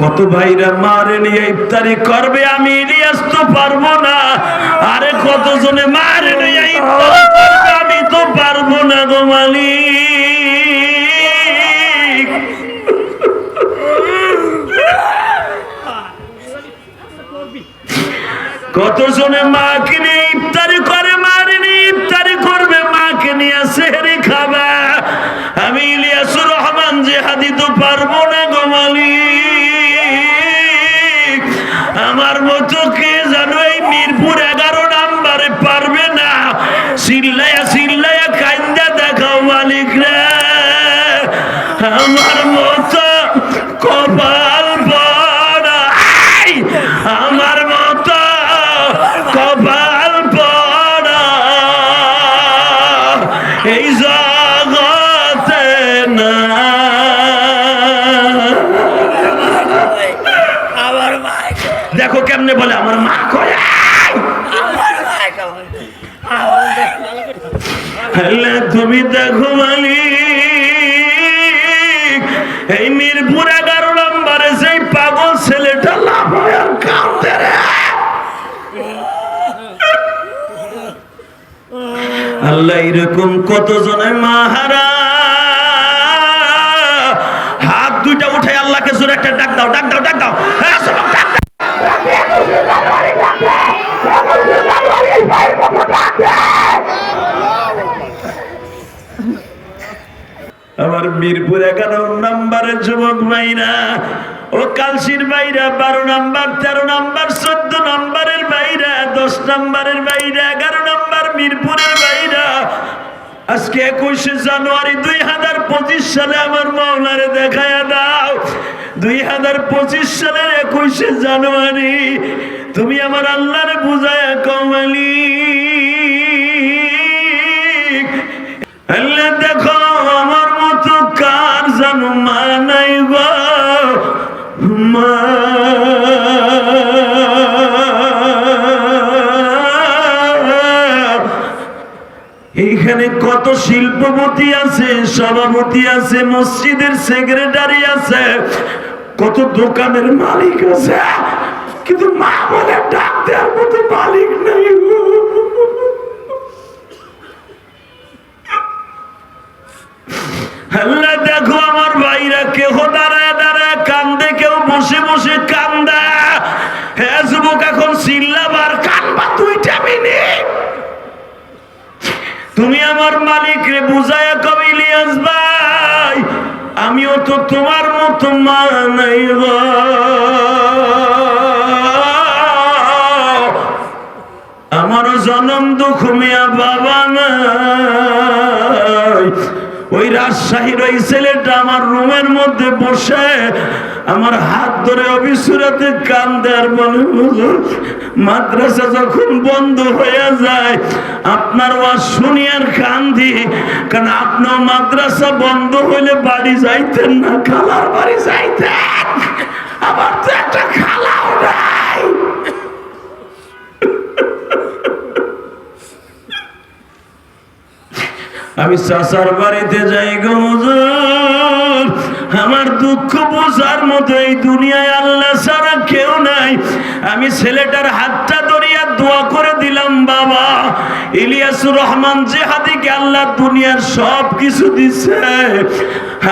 কত ভাইরা মারে নিয়ে ইফতারি করবে, আমি ইলিয়াস তো পারবো না। আরে কতজনে মারে নিয়ে ইফতারি করবে, আমি তো পারবো না গো মালিক। কতজনে মাকে নিয়ে ইফতারি করে, মারে নিয়ে ইফতারি করবে, মাকে নিয়ে সেহরি খাবে, আমি ইলিয়াসুর রহমান জিহাদি তো পারবো না গো মালিক। আমার মতো কে জানো এই মিরপুর 11 নম্বরে পারবে না? চিল্লায়া চিল্লায়া কান্দা দেখাও মালিক রে। আমার মতো কপাল পড়া, আমার মতো কপাল পড়া এই জগতে না। দেখো কেমনে বলে আমার মা কয়, তুমি দেখো মালিক, এই মিরপুর 11 নম্বরে সেই পাগল ছেলেটা লাভ হয় আর কাঁদে রে। আল্লাহ এরকম কতজনে মাহারা হাত দুইটা উঠে আল্লাহকে জোরে একটা ডাক দাও, ডাক দাও, ডাক দাও। আমার মিরপুর 11 নম্বরের যুবক ভাইরা, ও কালসির ভাইরা, 12 নম্বর, 13 নম্বর, 14 নম্বরের ভাইরা, 10 নম্বরের ভাইরা, 11 নম্বর মিরপুরের ভাইরা, আজকে 21 জানুয়ারি 2025 সালে আমার মাওলারে দেখায়া দাও। 2025 সালের 21 জানুয়ারি তুমি আমার আল্লাহরে বুঝায়া কমালি। আল্লাহ দেখো আমার মতো কার জানো মা নাই গো মা। এইখানে কত শিল্পপতি আছে, সভাপতি আছে, মসজিদের সেক্রেটারি আছে, কত দোকানের মালিক আছে, কিন্তু মা বলে ডাক দেওয়ার মতো মালিক নাই। আল্লাহ দেখো আমার ভাইরা কেউ দাঁড়ায় দাঁড়ায় কান্দে, কেউ বসে বসে কান্দা। হ্যাঁ যুবক, এখন চিল্লাবার কানবা 2 মিনিট। তুমি আমার মালিক রে বুঝায়া কবে ইলিয়াস ভাই, আমিও তো তোমার মতো মা নাই গো। আমারও জনম দুঃখ মিয়া বাবা নাই। ওই রাজশাহীর ওই ছেলেটা আমার রুমের মধ্যে বসে আমার হাত ধরে অবিসুরাতে কান্দে আর বলে, মাদ্রাসা যখন বন্ধ হয়ে যায় আপনার ওয়াজ শুনি আর কান্দি, কারণ আপনার মাদ্রাসা বন্ধ হইলে বাড়ি যাইতেন না, খালার বাড়ি যাইতেন। আমার তো একটা খালাও নাই। আমি চাচার বাড়িতে যাই গো হুজুর, আমার দুঃখ বোঝার মতো এই দুনিয়ায় আল্লাহ ছাড়া কেউ নাই। আমি ছেলেটার হাতটা ধরিয়া দোয়া করে দিলাম, বাবা ইলিয়াসুর রহমান জিহাদিকে আল্লাহ দুনিয়ার সব কিছু দিছে,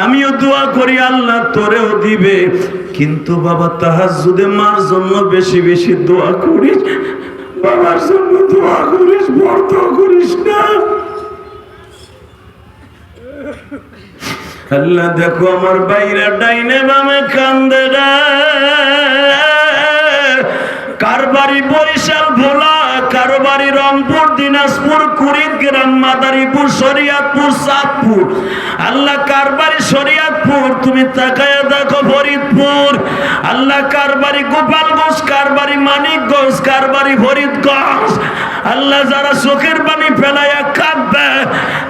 আমিও দোয়া করি আল্লাহ তোরেও দিবে, কিন্তু বাবা তাহাজ্জুদে মার জন্য বেশি বেশি দোয়া করিস, বাবার জন্য দোয়া করিস, বর্ত করিস না। আল্লাহ দেখো আমার বাইরা ডাইনে বামে কান্দে রে। কার বাড়ি বরিশাল ভোলা, কারো বাড়ি রংপুর, দিনাজপুর, কুড়িগ্রাম, মাদারীপুর, শরিয়াতপুর, চাঁদপুর। আল্লাহ কার বাড়ি শরিয়াতপুর, তুমি তাকায়া দেখো ফরিদপুর। আল্লাহ কার বাড়ি গোপালগঞ্জ, কার বাড়ি মানিকগঞ্জ, কার বাড়ি ফরিদগঞ্জ। আল্লাহ যারা চোখের পানি ফেলাইয়া কাঁদবে,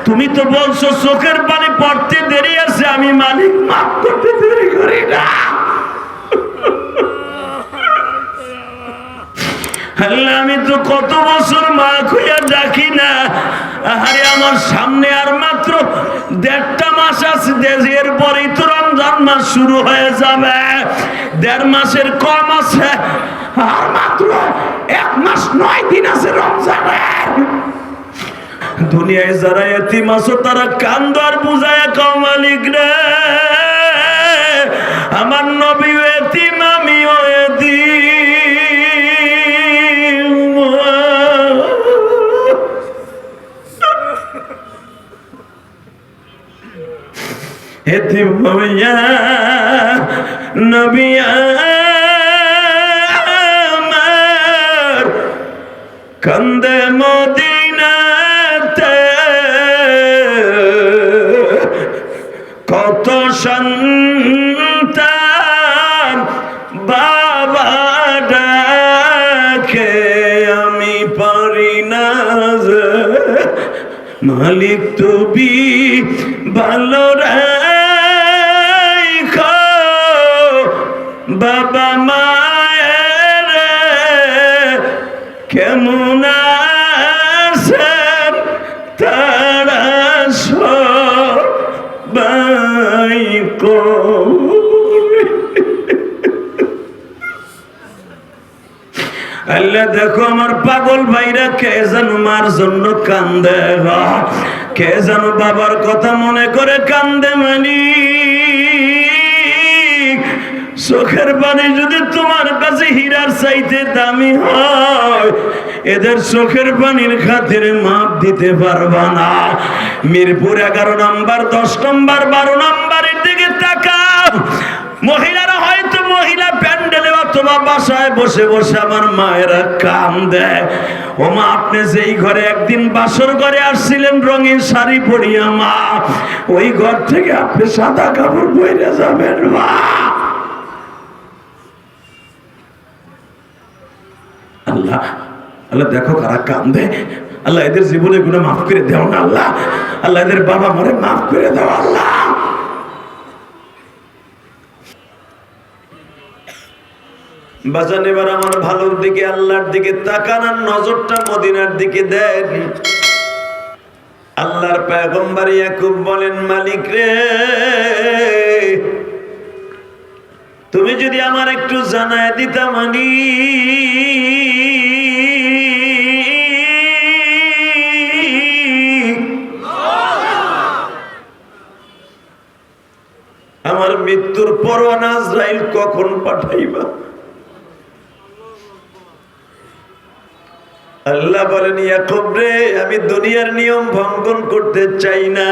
তুমি তো বলছো চোখের পানি পড়তে দেরি আছে, আমি মালিক মাফ করতে দেরি করি না। আল্লাহ আমি তো কত বছর মা খুঁয়া ডাকি না, আরে আমার সামনে আর মাত্র 1.5 মাস আছে, এরপরেই তো রমজান মাস শুরু হয়ে যাবে। 1.5 মাসের কম আছে, আর মাত্র 1 মাস 9 দিন আছে রমজানের। দুনিয়ায় যারা এতিম আছো তারা কান্দর বুঝায় কও মালিক রে, আমার নবী এতিম আমিও এতিম। এতিম হইয়া নবী আমার কান্দে মদিনাতে, কত সন্তান বাবা ডাকে আমি পারি না যে, মালিক তুমি ভালো রাখো বাবা মায়ের কেমন আছেন তারা সবাই আল্লাহ দেখো আমার পাগল ভাইরা কে যেন মার জন্য কান্দে, কে যেন বাবার কথা মনে করে কান্দে। মানি চোখের পানি যদি তোমার কাছে হীরার চাইতে দামি হয়, এদের চোখের পানির খাতিরে মাপ দিতে পারবা না। মিরপুর 11 নম্বর, 10 নম্বর, 12 নম্বরের দিকে তাকাও, মহিলারা হয়তো মহিলা প্যান্ডেলে অথবা বাসায় বসে বসে আমার মায়েরা কান্দে। ও মা, আপনি যেই ঘরে একদিন বাসর ঘরে আসছিলেন রঙিন শাড়ি পরিয়া মা, ওই ঘর থেকে আপনি সাদা কাপড় পরে যাবেন মা। আল্লাহ আল্লাহ দেখো কারা কান্দে, আল্লাহ এদের জীবনে গুলো মাফ করে দাও না আল্লাহ, আল্লাহ এদের বাবা মারে মাফ করে দাও আল্লাহ। বাজান এবার আমার ভালোর দিকে আল্লাহর দিকে তাকান, আর নজরটা মদিনার দিকে দেন। আল্লাহর পয়গম্বর ইয়াকুব বলেন, মালিক রে তুমি যদি আমার একটু জানায় দিতা মানি, আমার মৃত্যুর পরওয়ানা আজরাইল কখন পাঠাইবা। আল্লাহ বলেন, ইয়াকুব রে আমি দুনিয়ার নিয়ম ভঙ্গন করতে চাই না।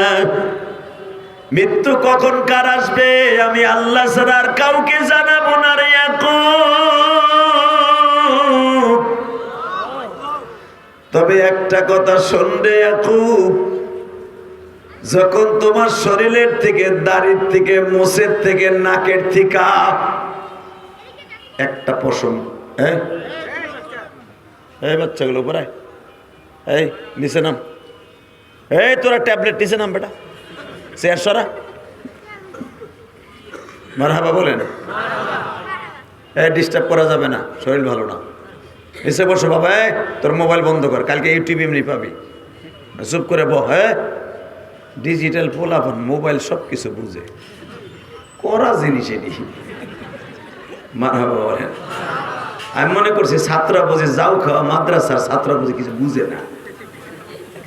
মৃত্যু কখন কার আসবে আমি আল্লাহ ছাড়া আর কাউকে জানাবো না রে ইয়াকুব। তবে একটা কথা শোন রে ইয়াকুব, যখন তোমার শরীরের থেকে, দাড়ির থেকে, মোছের থেকে, নাকের থেকে একটা পশম, এই বাচ্চাগুলো পড়ায়, এই নিচে নাম, এই তোরা ট্যাবলেট নিচে নাম বেটা, চেয়ার সরা, মারহাবা বলেন। এই ডিস্টার্ব করা যাবে না, শরীর ভালো না, এসে বসো বাবা। তোর মোবাইল বন্ধ কর, কালকে ইউটিউব এমনি পাবি, চুপ করে বহ। ডিজিটাল পোলাপন মোবাইল সব কিছু বুঝে, করা জিনিস এটি, মারহাবা বলেন। আমি মনে করছি ছাত্রা বুঝে, যাও খাওয়া মাদ্রাসার ছাত্রা বুঝে কিছু বুঝে না,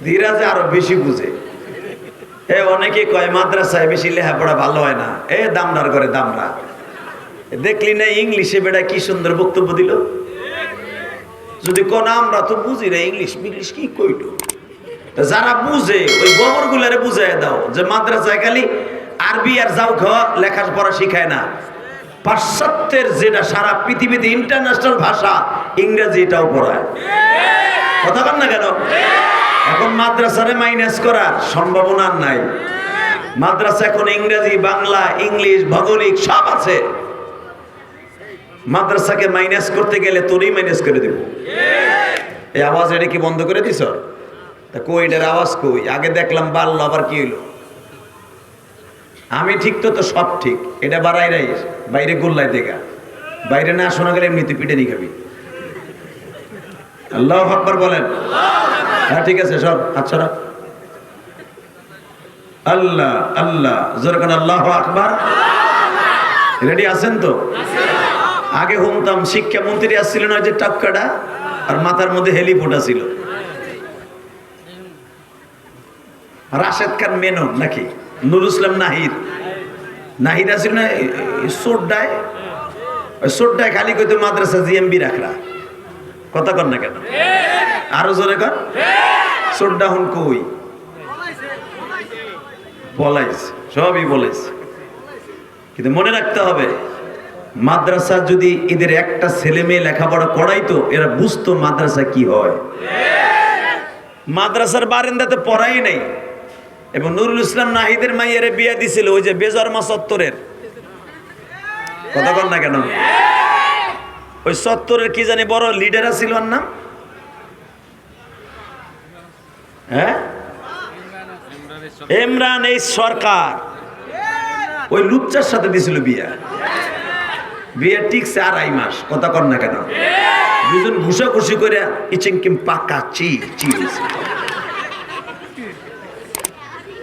ধীরাজে আরো বেশি বুঝে। অনেকে কয় মাদ্রাসায় বেশি লেখাপড়া ভালো হয় না, দামরার করে দামরা। দেখলি না ইংলিশে বেটা কি সুন্দর বক্তব্য দিল। যদি কোন আমরা তো বুঝি না ইংলিশ ইংলিশ কি কইল, যারা বুঝে ওই গোবর গুলারে বুঝাই দাও যে মাদ্রাসায় খালি আরবি আর যাও খাওয়া লেখাপড়া শিখায় না। পাশ্চাত্যের যেটা সারা পৃথিবীতে ইন্টারন্যাশনাল ভাষা ইংরেজি, এটাও পড়ায়। কথা বল না কেন? এখন মাদ্রাসারে মাইনাস করার সম্ভাবনা নাই। মাদ্রাসা এখন ইংরেজি, বাংলা, ইংলিশ, ভৌগোলিক সব আছে। মাদ্রাসাকে মাইনাস করতে গেলে তোরই মাইনাস করে দেব। এই আওয়াজ এটা কি বন্ধ করে দিছ? তা কই এটার আওয়াজ কই? আগে দেখলাম বাড়লো, আবার কি হইলো? আমি ঠিক তো, তো সব ঠিক। এটা বাড়াই রাইস, বাইরে গোল্লাই দেখা, বাইরে না শোনা গেলে এমনিতে পিটে নি খাবি। আল্লাহু আকবার বলেন। হ্যাঁ ঠিক আছে, সব আচ্ছা আল্লাহ আল্লাহ, যেরকম আল্লাহু আকবার। রেডি আছেন তো? আগে শুনতাম শিক্ষামন্ত্রী আসছিল না, যে টাক্কাটা আর মাথার মধ্যে হেলিপোর্ট ছিল, রাশেদ খান মেনন নাকি নুরুল ইসলাম নাহিদ, নাহিদ আসছিল না সোড্ডায়, সোড্ডায় খালি কইতো মাদ্রাসা জিএমবি রাখরা। কথা কর না কেন? আরো জোরে কর। সোড্ডা হন কই বলাইছে, সবই বলাইছে, কিন্তু মনে রাখতে হবে মাদ্রাসা যদি এদের একটা ছেলে মেয়ে লেখাপড়া করাইতো, এরা বুঝতো মাদ্রাসা কি হয়। মাদ্রাসার বারান্দাতে পড়াই নাই। এবং নুরুল ইসলাম নাহিদের মাইয়ারে বিয়ে দিছিল ওই যে বেজরমা চত্বরের। কথা কর না কেন? ওই চত্বরের কি জানি বড় লিডার ছিল, ওর নাম হ্যাঁ ইমরান এই সরকার, ওই লুচ্চার সাথে দিছিল বিয়া। বিয়ে টিকছে 2.5 মাস। কথা কর না কেন? দুজন ঘুষাঘুষি করে ইচিংকিম পাকা চি চি।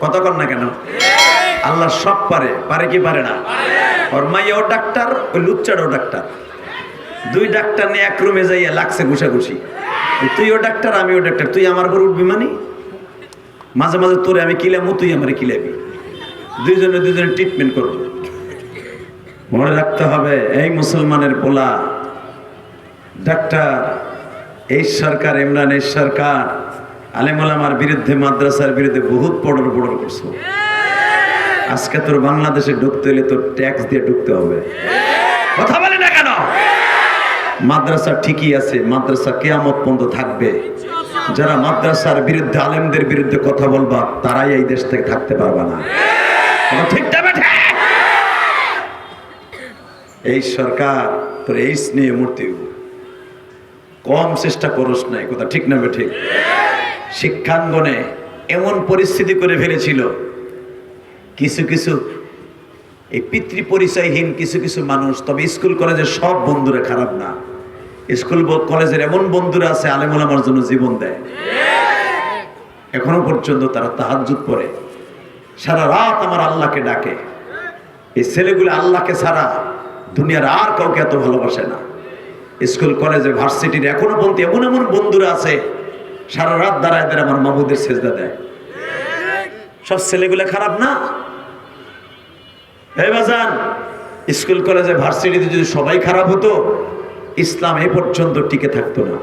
কথা কর না কেন? আল্লাহ সব পারে, পারে কি পারে না? ওর মাইয়াও ডাক্তার, ওই লুচ্চারও ডাক্তার। 2 ডাক্তার নিয়ে এক রুমে যাইয়া লাগছে ঘুষাঘুষি। তুইও ডাক্তার, আমিও ডাক্তার, তুই আমার উপর উঠবি মানে মাঝে মাঝে তোরে আমি কিলামো, তুই আমারে কিলাবি, দুজনে ট্রিটমেন্ট করবো। মনে রাখতে হবে এই মুসলমানের পোলা ডাক্তার, এই সরকার ইমরান এই সরকার আলেম ওলামার বিরুদ্ধে, মাদ্রাসার বিরুদ্ধে বহুত পড়র করছো। আজকে তোর বাংলাদেশে ঢুকতে হলে তোর ট্যাক্স দিয়ে ঢুকতে হবে। কথা বলে না কেন? মাদ্রাসা ঠিকই আছে, মাদ্রাসা কিয়ামত পর্যন্ত থাকবে। যারা মাদ্রাসার বিরুদ্ধে, আলেমদের বিরুদ্ধে কথা বলবা, তারাই এই দেশ থেকে থাকতে পারবা না। ঠিক না বেঠে? এই সরকার তোর এই স্নেহ মূর্তি কম চেষ্টা করস নাই। কথা ঠিক না বেঠে? শিক্ষাঙ্গনে এমন পরিস্থিতি করে ফেলেছিল, কিছু কিছু এই পিতৃ পরিচয়হীন কিছু কিছু মানুষ। তবে স্কুল কলেজের সব বন্ধুরা খারাপ না। স্কুল কলেজের এমন বন্ধুরা আছে আলেম ওলামার জন্য জীবন দেয়। এখনো পর্যন্ত তারা তাহাজ্জুদ পড়ে, সারা রাত আমার আল্লাহকে ডাকে। এই ছেলেগুলো আল্লাহকে ছাড়া দুনিয়ার আর কাউকে এত ভালোবাসে না। স্কুল কলেজে ভার্সিটির এখনো পর্যন্ত এমন এমন বন্ধুরা আছে সারা রাত দাঁড়ায় দাঁড়ায় আমার মাহবুদের সেজদা দেয়। সব ছেলেগুলো খারাপ না। এই বাজান, স্কুল কলেজে ভার্সিটিতে যদি সবাই খারাপ হতো, ইসলাম এ পর্যন্ত টিকে থাকতো না।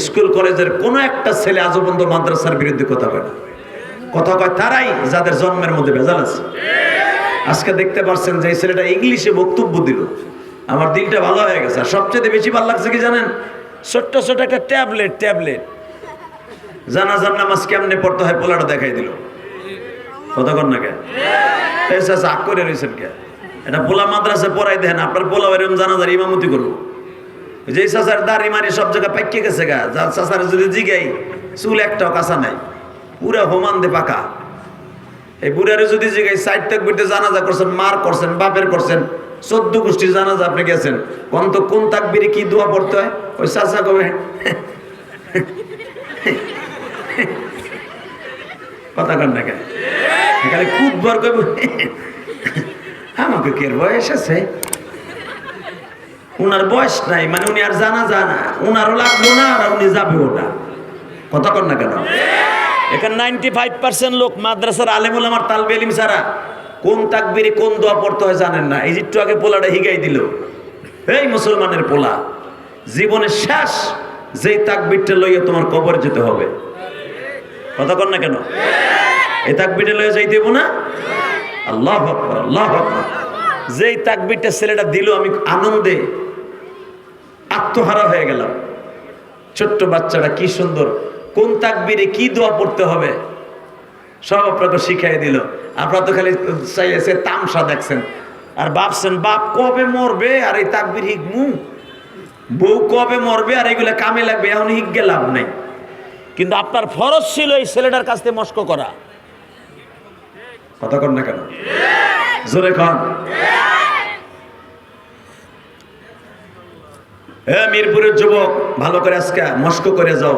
স্কুল কলেজের কোন একটা ছেলে আজও পর্যন্ত মাদ্রাসার বিরুদ্ধে কথা কয় না। কথা কয় তারাই যাদের জন্মের মধ্যে ভেজাল আছে। আজকে দেখতে পাচ্ছেন যে এই ছেলেটা ইংলিশে বক্তব্য দিল, আমার দিলটা ভালো হয়ে গেছে। আর সবচেয়ে বেশি ভালো লাগছে কি জানেন? ছোট্ট ছোট একটা ট্যাবলেট জানাজার নামাজ কেমনে পড়তে হয় পোলাটা দেখাই দিল। কথা কর না কে? আগ করে রয়েছেন কে? এটা পোলা মাদ্রাসা পড়াই দেন, আপনার পোলা এরকম জানাজার ইমামতি করবো। যে চাচার দাড়ি মারি সব জায়গায় পাইকে গেছে গা, যার চাচার যদি জিগাই চুল একটাও কাঁচা নাই, পুরা হোমান দে পাকা। এই বুড়ারে যদি জিগাই 60 তাকবীরতে জানাজা করছেন, মার করছেন, বাপের করছেন, 14 গোষ্ঠীর জানাজা আপনি গেছেন, কোন তাকবীরে কি দোয়া পড়তে হয়? ওই চাচা কবে কথা কন না কেন? এখানে খুব বর কবে আমাকে কে বয়স আছে, উনার বয়স নাই মানে উনি আর জানা, উনারও লাগলো না আর উনি যাবে ওটা। কথা কন না কেন? এখানে 95% লোক মাদ্রাসার আলেম ওলামার তালবে ইলম ছাড়া কোন তাকবীরে কোন দোয়া পড়তে হয় জানেন না। এই একটু আগে পোলাটা হিগাই দিল। এই মুসলমানের পোলা, জীবনের শেষ যেই তাকবীরটা লইয়া তোমার কবরে যেতে হবে। কথা কন না কেন? এই তাকবীরটা লইয়া যাইতে দেব না? আল্লাহু আকবার, আল্লাহু আকবার। যেই তাকবীরটা ছেলেটা দিল, আমি আনন্দে আত্মহারা হয়ে গেলাম। ছোট্ট বাচ্চাটা কি সুন্দর কোন তাকবীরে কি দোয়া পড়তে হবে সব আপনাকে শিখাই দিল। আপনারা তো খালি চাইছে তামসা দেখছেন আর ভাবছেন বাপ কবে মরবে আর এই তাকবীর হিকমু, বউ কবে মরবে আর এগুলা কামে লাগবে, এখন হিকগে লাভ নাই। কিন্তু আপনার ফরজ ছিল এই ছেলেটার কাছ থেকে মস্ক করা। কথা কন না কেন? জোরে কন। মিরপুরের যুবক ভালো করে আজকে মস্ক করে যাও।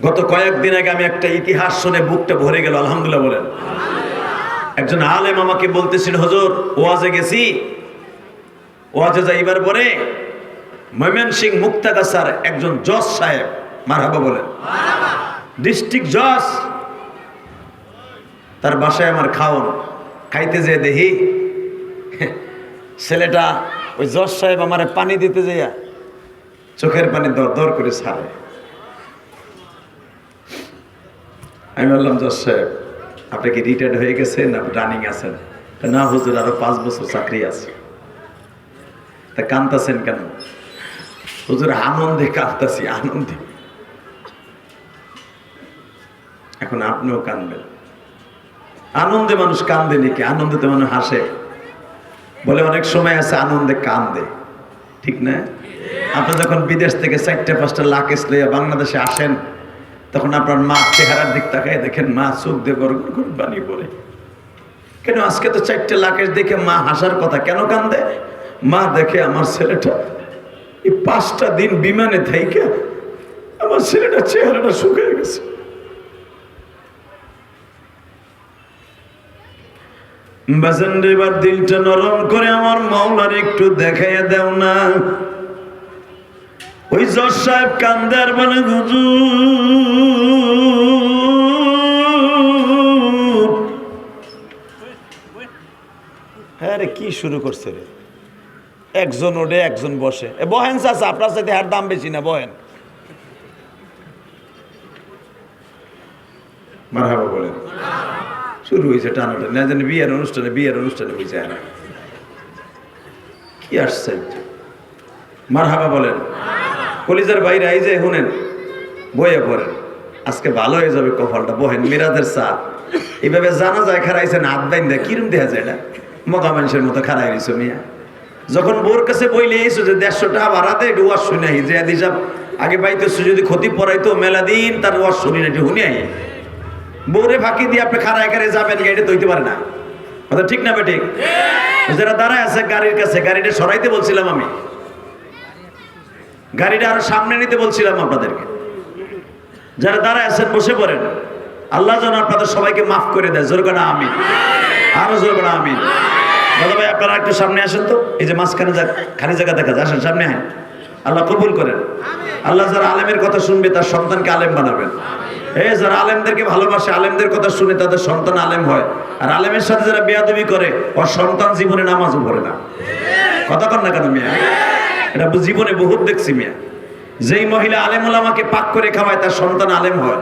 গত কয়েকদিন আগে আমি একটা ইতিহাস শুনে বুকটা ভরে গেল, আলহামদুলিল্লাহ বলেন। একজন আলেম আমাকে বলতেছিল, হুজুর ওয়াজে গেছি, ওয়াজে যাইবার পরে ময়মনসিংহ মুক্তাগাছার একজন জজ সাহেব, মারহাবা বলেন, ডিস্ট্রিক্ট জজ, তার বাসায় আমার খাওন খাইতে যেয়ে দেখি ছেলেটা ওই জজ সাহেব আমার পানি দিতে যাইয়া চোখের পানি দর দর করে ছাড়ে। আমি বললাম, জজ সাহেব আপনি কি রিটায়ার্ড হয়ে গেছেন না রানিং আছেন? না হুজুর, আরো 5 বছর চাকরি আছে। তা কাঁদতেছেন কেন? হুজুর আনন্দে কাঁদতেছি, আনন্দে। এখন আপনিও কাঁদবেন। আনন্দে মানুষ কান্দে নাকি? আনন্দে তো মানুষ হাসে। বলে অনেক সময় আছে আনন্দে কান্দে, ঠিক না? আপনি যখন বিদেশ থেকে 4-5টা লাকেশ লইয়া বাংলাদেশে আসেন, তখন আপনার মা চেহারার দিক তাকায় দেখেন মা চোখ দিয়ে গড় গড় করে পানি পড়ে। কেন? আজকে তো 4টে লাকেশ দেখে মা হাসার কথা, কেন কান্দে? মা দেখে আমার ছেলেটা এই 5টা দিন বিমানে থেকে আমার ছেলেটা চেহারাটা শুকিয়ে গেছে। বাজান রে, এবার দিলটা নরম করে আমার মাওলার একটু দেখাইয়া দাও না। ওই জজ সাহেব কান্দে আর বলে, হুজুর। হ্যাঁ রে, কি শুরু করছে রে? একজন ওঠে একজন বসে। বহেন চাচা, আপনার সাথে হার দাম বেশি না, বহেন। মারহাবা বলেন। শুরু হয়েছে টানাটা, না জানি বিয়ের অনুষ্ঠানে হয়েছে। কি আসছে? মারহাবা বলেন। কলিজার বাইরে আই যে শুনেন, বইয়ে পড়েন, আজকে ভালো হয়ে যাবে কপালটা। বহেন, মিরাজের চা এইভাবে জানা যায় খারাইছেন হাত বাইন দেয়, কিরম দেখা যায় এটা? মগা মানুষের মতো খারাই রইছ মিয়া। যখন বোর কাছে বইলে এসো যে 150 টাকা বাড়াতে একটু ওয়াজ শুনে আহি, যে হিসাব আগে পাইতেছো, যদি ক্ষতি পড়াইতো মেলা দিন তার ওয়াজ শুনি না, একটু শুনে আহি। বউরে ফাঁকি দিয়ে আপনি খারায় খারে যাবেন, গাড়িটা তৈতে পারে না, কথা ঠিক না বেঠিক? যারা দাঁড়ায় আছে গাড়ির কাছে, গাড়িটা সরাইতে বলছিলাম আমি, গাড়িটা আরো সামনে নিতে বলছিলাম আপনাদেরকে। যারা দাঁড়ায় আছেন বসে পড়েন, আল্লাহ যেন আপনাদের সবাইকে মাফ করে দেয়। জোর করে আমিন, আরো জোর করে আমিন। দাদা ভাই আপনারা একটু সামনে আসেন তো, এই যে মাঝখানে খালি জায়গা দেখা যায়, আসেন সামনে। হ্যাঁ, আল্লাহ কবুল করেন। আল্লাহ যারা আলেমের কথা শুনবে তার সন্তানকে আলেম বানাবেন। যারা আলেমদেরকে ভালোবাসে, আলেমদের কথা শুনে তাদের সন্তান আলেম হয়। আর আলেমের সাথে যারা বেয়াদবি করে, ওর সন্তান জীবনে নামাজও পড়ে না। কথা কন না কেন মিয়া? এটা জীবনে বহুত দেখছি মিয়া। যেই মহিলা আলেম ওলামাকে পাক করে খাওয়ায়, তার সন্তান আলেম হয়।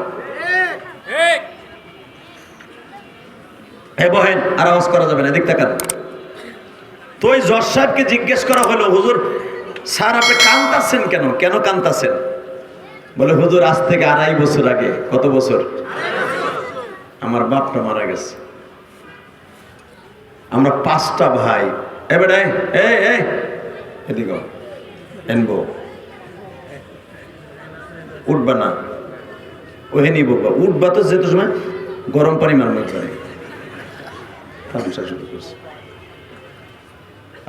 বহেন, আর আওয়াজ করা যাবে না, দেখতে কান। তো ওই জজ সাহেবকে জিজ্ঞেস করা হলো, হুজুর স্যার আপনি কাঁদতাছেন কেন? কেন কাঁদতাছেন? বলে, হুজুর আজ থেকে 2.5 বছর আগে। কত বছর? আমার বাপটা মারা গেছে। আমরা 5টা ভাই। এবারে এদিকে এনবো, উঠবা না, ওহে নিব, উঠবা তো যেত সময় গরম পানি মারমা করে শুরু করছে।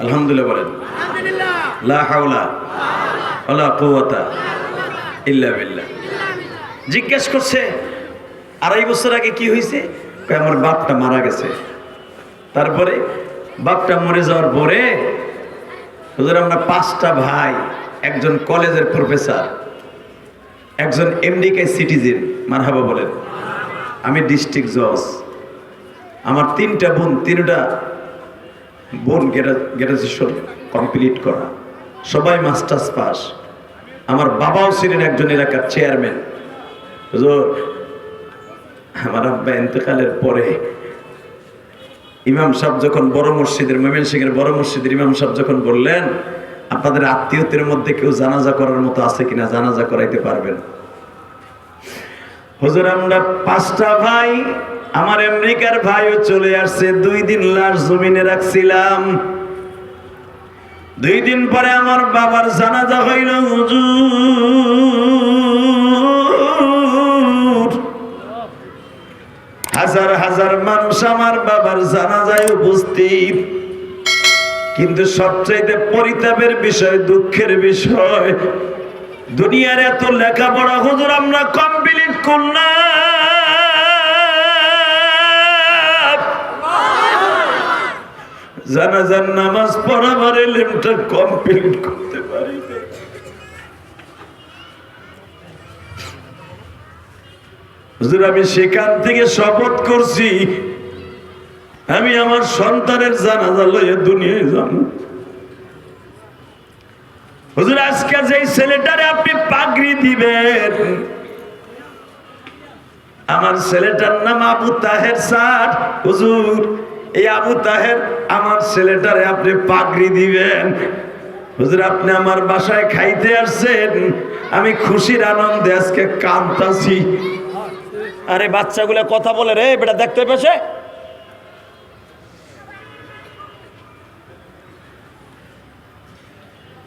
আলহামদুলিল্লাহ বলেন, লা হাওলা ওয়ালা কুওয়াতা ইল্লা বিল্লাহ। জিজ্ঞেস করছে 2.5 বছর আগে কি হয়েছে? আমার বাপটা মারা গেছে। তারপরে বাপটা মরে যাওয়ার পরে হুজুর আমরা 5টা ভাই, একজন কলেজের প্রফেসর, একজন আমেরিকায় সিটিজেন, মারহাবা বলেন, আমি ডিস্ট্রিক্ট জজ, আমার 3টা বোন, 3টা বোন গ্রাজুয়েশন কমপ্লিট করা, সবাই মাস্টার্স পাস। আমার বাবাও ছিলেন একজন এলাকার চেয়ারম্যান। হুজুর আমার আব্বা ইন্তেকালের পরে ইমাম সাহেব যখন বড় মসজিদের, ময়মনসিংহের বড় মসজিদের ইমাম সাহেব যখন বললেন, আপনাদের আত্মীয়দের মধ্যে কেউ জানাজা করার মতো আছে কিনা, জানাজা করাইতে পারবেন? হুজুর আমরা 5টা ভাই, আমার আমেরিকার ভাইও চলে আসছে। 2 দিন লাশ জমিনে রাখছিলাম। 2 দিন পরে আমার বাবার জানাজা হইল। হুজুর হাজার হাজার মানুষ আমার বাবার জানাজায় উপস্থিত। কিন্তু সবচাইতে পরিতাপের বিষয়, দুঃখের বিষয়, দুনিয়ার এত লেখাপড়া হুজুর আমরা কমপ্লিট করলাম, জানাজার নামাজ পড়াবার এলেমটা কমপ্লিট করতে পারি না। হুজুর আমি সেখান থেকে শপথ করছি আমি আমার সন্তানের জানাজা লইয়া দুনিয়ায় যাব। হুজুর আজকে যেই ছেলেটারে আপনি পাগড়ি দিবেন, আমার ছেলেটার নাম আবু তাহের স্যার। হুজুর এই আবু তাহের আমার ছেলেটারে আপনি পাগড়ি দিবেন। হুজুর আপনি আমার বাসায় খাইতে আসছেন, আমি খুশির আনন্দে আজকে কাঁদতাছি। আরে বাচ্চাগুলো কথা বলে রে বেটা, দেখতে পেয়েছে?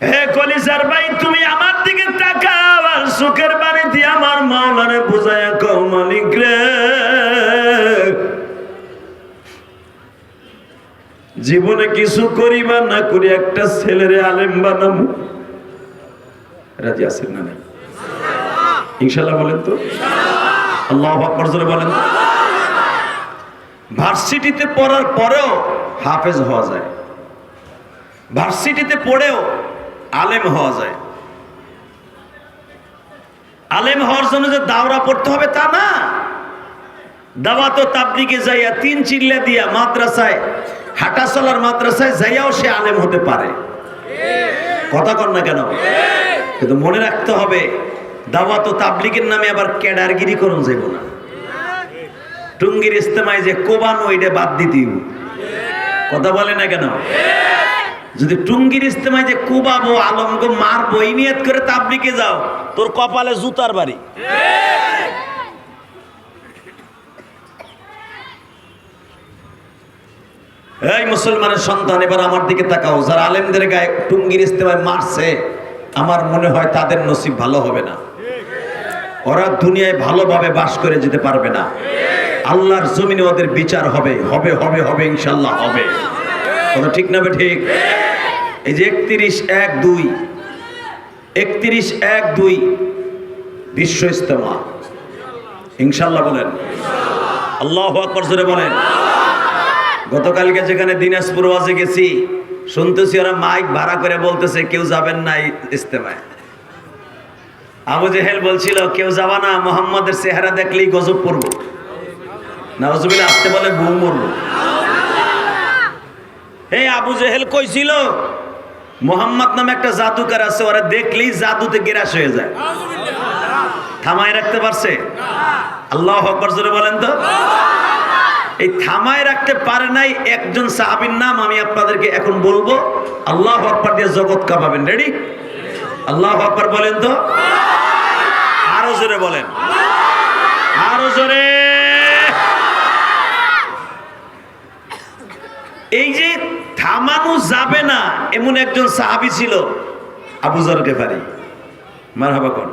হে কলিজার ভাই তুমি আমার দিকে তাকাও আর সুখের বাড়ি দিয়ে আমার মাওলারে বুঝায়া কও, মালিক রে জীবনে কিছু করিবা না করি একটা ছেলেরে আলেম বানাবো। রাজি আছেন না? নাই ইনশাআল্লাহ বলেন তো, আল্লাহু আকবার জোরে বলেন। ভার্সিটিতে পড়ার পরেও হাফেজ হওয়া যায়, ভার্সিটিতে পড়েও আলেম হওয়া যায়। আলেম হওয়ার জন্য যে দাওরা পড়তে হবে তা না, দাওয়াত ও তাবলীগে যাইয়া 3 চিল্লা দিয়া মাদ্রাসায় হাঁটা চলার মাদ্রাসায় যাইয়াও সে আলেম হতে পারে। কথা কর না কেন? কিন্তু মনে রাখতে হবে দাওয়াত ও তাবলীগের নামে আবার ক্যাডারগিরি করুন যাইব না। টুঙ্গির ইস্তেমায় যে কোবানো এটা বাদ দিতেই, কথা বলে না কেন? যদি টুঙ্গির ইস্তেমায় যে কোবাবো আলমগো মারবো এই নিয়ত করে তাবলীগে যাও, তোর কপালে জুতার বাড়ি। এই মুসলমানের সন্তান এবার আমার দিকে তাকাও, যারা আলেমদের গায়ে টুঙ্গির ইস্তেমায় মারছে আমার মনে হয় তাদের নসিব ভালো হবে না, ওরা দুনিয়ায় ভালোভাবে বাস করে যেতে পারবে না। আল্লাহর জমিনে ওদের বিচার হবে হবে হবে হবে ইনশাআল্লাহ হবে। কথা ঠিক না? ঠিক। এই যে 31/1/2 বিশ্ব ইজতেমা ইনশাআল্লাহ বলেন, আল্লাহু আকবার জোরে বলেন। গতকালকে যেখানে দিনাজপুর ওয়াজে গেছি শুনতেছি ওরা মাইক ভাড়া করে বলতেছে কেউ যাবেন না ইজতেমায়। আবু জেহেল বলছিল কেউ যাবা না, মোহাম্মদের চেহারা দেখলেই গজব পড়বো। নাউজুবিল্লাহ আসতে বলে বউ মরবো। এই আবু জেহেল কইছিল মোহাম্মদ নামে একটা জাদুকার আছে, ওরা দেখলেই জাদুতে গেরাস হয়ে যায়। থামায় রাখতে পারছে? আল্লাহু আকবার জোরে বলেন তো। এই থামায় রাখতে পারে নাই একজন সাহাবীর নাম আমি আপনাদেরকে এখন বলবো, আল্লাহু আকবার দিয়ে জগৎ কাঁপাবেন। রেডি? আল্লাহু আকবার বলেন তো, আরো জোরে বলেন, আরো জোরে। এই যে থামানো যাবে না এমন একজন সাহাবী ছিল আবু যর গেফারি। মারহাবা কোন?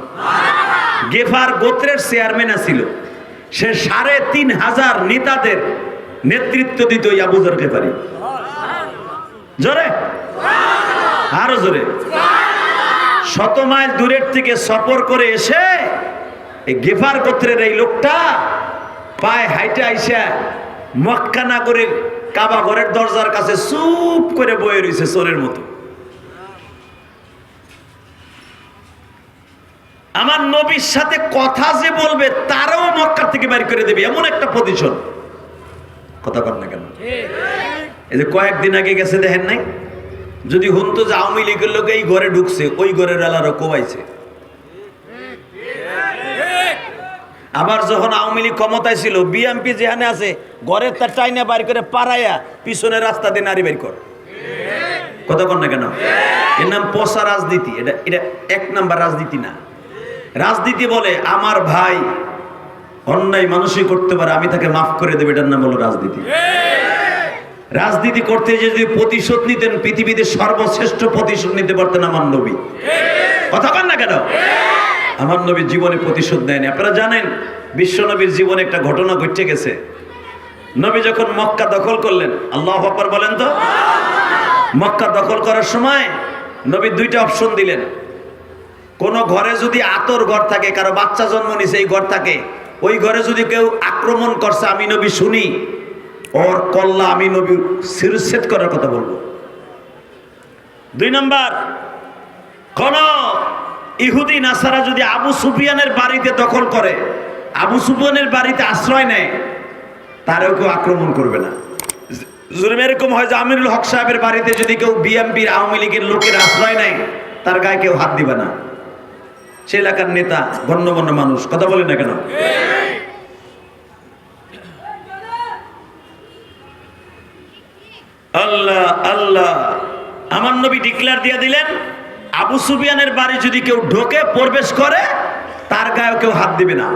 গেফার গোত্রের চেয়ারম্যান ছিল, সে ৩৫০০ নেতাদের নেতৃত্ব দিত ওই আবু যর গেফারি। জোরে, আরো জোরে। ১০০ মাইল দূরের থেকে সফর করে এসে এই গেফার গোত্রের এই লোকটা পায়ে হাইটে আইসা মক্কা নগরের কাবা ঘরের দরজার কাছে চুপ করে বয়ে রয়েছে চোরের মতো। আমার নবীর সাথে কথা যে বলবে তারাও মক্কা থেকে বের করে দেবে এমন একটা পজিশন। কথা কর না কেন? এই যে কয়েকদিন আগে গেছে দেখেন নাই, যদি হুনতো যে আওয়ামী লীগের লোক এই ঘরে ঢুকছে ওই ঘরের আলারও কোবাইছে। আবার যখন আওয়ামী লীগ ক্ষমতায় ছিল বিএমপি যেখানে আছে ঘরের তার টাইনা বাইর করে পাড়াইয়া পিছনে রাস্তা দিয়ে নারী বের কর। কথা কর না কেন? এর নাম পচা রাজনীতি। এটা এটা ১ নাম্বার রাজনীতি না। রাজনীতি বলে আমার ভাই অন্যায় মানুষই করতে পারে, আমি তাকে মাফ করে দেব, এটার নাম হলো রাজনীতি। রাজনীতি করতে যদি প্রতিশোধ নিতেন পৃথিবীতে সর্বশ্রেষ্ঠ প্রতিশোধ নিতে পারতেন আমার নবী। কথা কন না কেন? আমার নবীর জীবনে প্রতিশোধ নেয়নি। আপনারা জানেন বিশ্ব নবীর জীবনে একটা ঘটনা ঘটে গেছে। নবী যখন মক্কা দখল করলেন, আল্লাহু আকবার বলেন তো। মক্কা দখল করার সময় নবী 2টা অপশন দিলেন। কোন ঘরে যদি আতর ঘর থাকে, কারো বাচ্চা জন্ম নিছে এই ঘর থাকে, ওই ঘরে যদি কেউ আক্রমণ করছে আমি নবী শুনি, ওর কল্লা আমি নবী শিরচ্ছেদ করার কথা বলবো। 2 নাম্বার, কোন ইহুদি নাসারা যদি আবু সুফিয়ানের বাড়িতে দখল করে, আবু সুফিয়ানের বাড়িতে আশ্রয় নেয়, তারেও কেউ আক্রমণ করবে না। জুলুম এরকম হয় যে আমিরুল হক সাহেবের বাড়িতে যদি কেউ বিএনপির আওয়ামী লীগের লোকের আশ্রয় নেয়, তার গায়ে কেউ হাত দিবে না। সে এলাকার নেতা, গণ্যমান্য মানুষ, কথা বলে না কেন? আল্লাহ আল্লাহ, আমার নবী ডিক্লেয়ার দিয়ে দিলেন, আবু সুফিয়ানের বাড়ি যদি কেউ ঢোকে, প্রবেশ করে, তার গায়ে কেউ হাত দিবে না।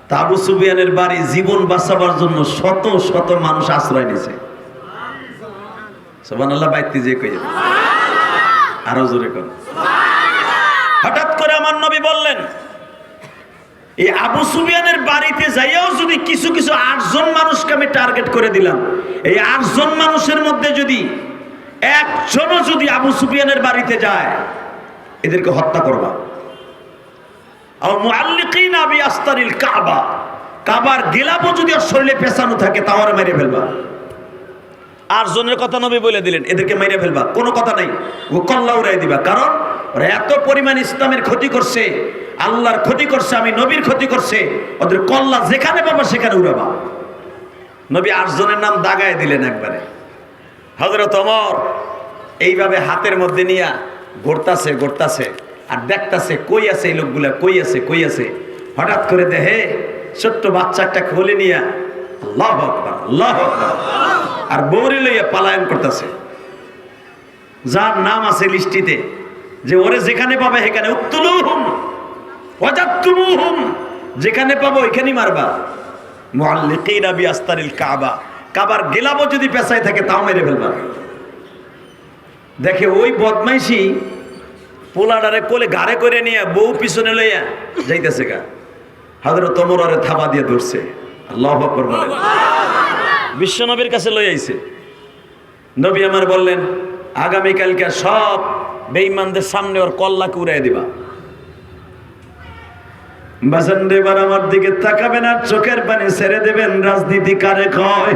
তা আবু সুফিয়ানের বাড়ি জীবন বাঁচাবার জন্য শত শত মানুষ আশ্রয় নিয়েছে। সুবহানাল্লাহ, বাইতে যে কই আরো জোরে কোন। হঠাৎ করে আমার নবী বললেন, এই আবু সুফিয়ানের বাড়িতে যাইয়াও যদি কিছু কিছু 8 জন মানুষকে আমি টার্গেট করে দিলাম, এই 8 জন মানুষের মধ্যে যদি একজনও যদি আবু সুফিয়ানের বাড়িতে যায়, এদেরকে হত্যা করবা। আর মুআল্লিকিনা বিআস্তারিল কাবা, কাবার গিলাফও যদি ওর শরীরে পেছানো থাকে, তাও আর মেরে ফেলবা। 8 জনের কথা নবী বলে দিলেন, এদেরকে মেরে ফেলবা, কোনো কথা নাই, ও কল্লা উড়াই দিবা। কারণ ওরা এত পরিমাণ ইসলামের ক্ষতি করছে, আল্লাহর ক্ষতি করছে, আমি নবীর ক্ষতি করছে, ওদের কল্লা যেখানে পাবা সেখানে উড়াবা। নবী 8 জনের নাম দাগায় দিলেন একবারে। হযরত ওমর এইভাবে হাতের মধ্যে নিয়া ঘুরতাছে ঘুরতাছে আর দেখতাছে কই আছে এই লোকগুলা, কই আছে কই আছে। হঠাৎ করে দেখে ছোট্ট বাচ্চা একটা কোলে নিয়া আল্লাহু আকবার আল্লাহু আকবার আর বউরে লইয়া পালায়ন করতেছে। যার নাম আছে লিস্টিতে, যে ওরে যেখানে পাবে সেখানে উক্তুলুহুম ওয়াজাতুমুহুম, যেখানে পাবো ওইখানেই মারবা। মুআল্লিকিনা বিআস্তারিল কাবা, কাবার গিলাফও যদি পেছায় থাকে তাও মেরে ফেলবা। দেখে ওই বদমাইশি পোলাডারে কোলে ঘাড়ে করে নিয়ে বউ পিছনে লইয়া যাইতেছে গা। হযরত ওমর আরে থাবা দিয়ে ধরছে। আল্লাহু আকবার বলেন। বিশ্ব নবীর কাছে লই আইছে। নবী আমার বললেন, আগামীকালকে সব বেঈমানদের সামনে ওর কল্লাকে উড়াই দিবা। বাজান এবার আমার দিকে তাকাবেন আর চোখের পানি ছেড়ে দেবেন। রাজনীতি কারে কয়?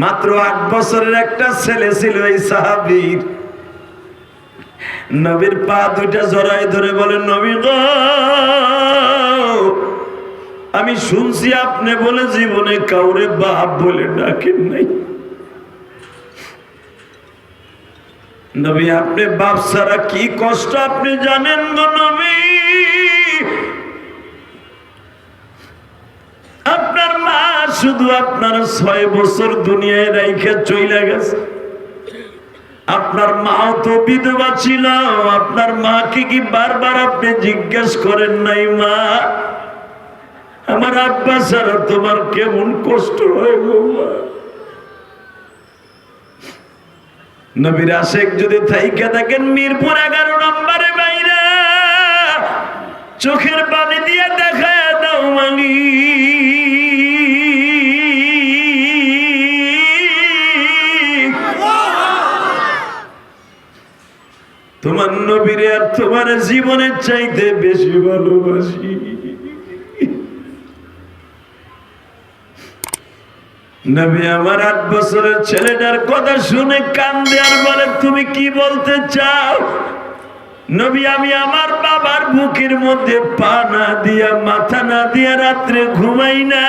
মাত্র 8 বছরের একটা ছেলে ছিল এই সাহাবীর। নবীর পা দুইটা জড়াই ধরে বলে, নবী গো, আমি শুনছি আপনি বলে জীবনে কাউরে বাপ বলে ডাকেন নাই। নবী, আপনি বাপ ছাড়া কি কষ্ট আপনি জানেন গো নবী? আপনার মা শুধু আপনার 6 বছর দুনিয়ায় রাইখা চইলা গেছে। আপনার মাও তো বিধবা ছিল। আপনার মাকে কি বারবার আপনি জিজ্ঞেস করেন নাই, মা আমার আব্বা ছাড়া তোমার কেমন কষ্ট হয় গো মা? নবীর আশেক যদি থাইকা থাকেন মিরপুর 11 নম্বরে বাইরে, চোখের পানি দিয়ে দেখায় দাও মানি তোমার নবীরে আর তোমার জীবনের চাইতে বেশি ভালোবাসি। নবী আমার 8 বছরের ছেলেটার কথা শুনে কান্দে আর বলে, তুমি কি বলতে চাও? নবী, আমি আমার বাবার বুকের মধ্যে পা না দিয়া মাথা না দিয়া রাত্রে ঘুমাই না।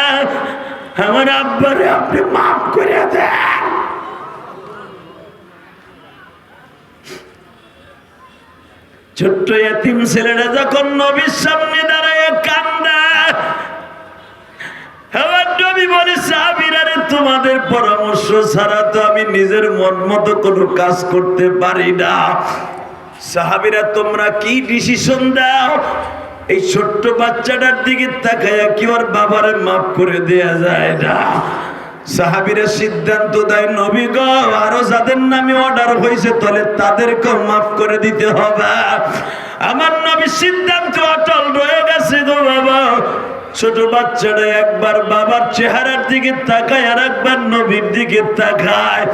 আমার আব্বারে আপনি মাফ করে দেন। ছোট্ট এতিম ছেলেটা যখন নবীর সামনে দাঁড়ায় কান্দে, আমার নবী বলে, সাহাবীরা রে, তোমাদের পরামর্শ ছাড়া তো আমি নিজের মন মতো কোনো কাজ করতে পারি না। সাহাবীরা, তোমরা কি ডিসিশন দাও? এই ছোট্ট বাচ্চাটার দিকে তাকায়া কি ওর বাবারে মাফ করে দেয়া যায় না? সাহাবীরা সিদ্ধান্ত দেয়, নবী গো, আরো যাদের নামে অর্ডার হয়েছে তাহলে তাদেরকেও মাফ করে দিতে হবে। আমার নবী সিদ্ধান্ত অটল রয়ে গেছে গো বাবা। ছোট বাচ্চাটা একবার বাবার চেহারার দিকে তাকায় আর একবার নবীর দিকে তাকায়।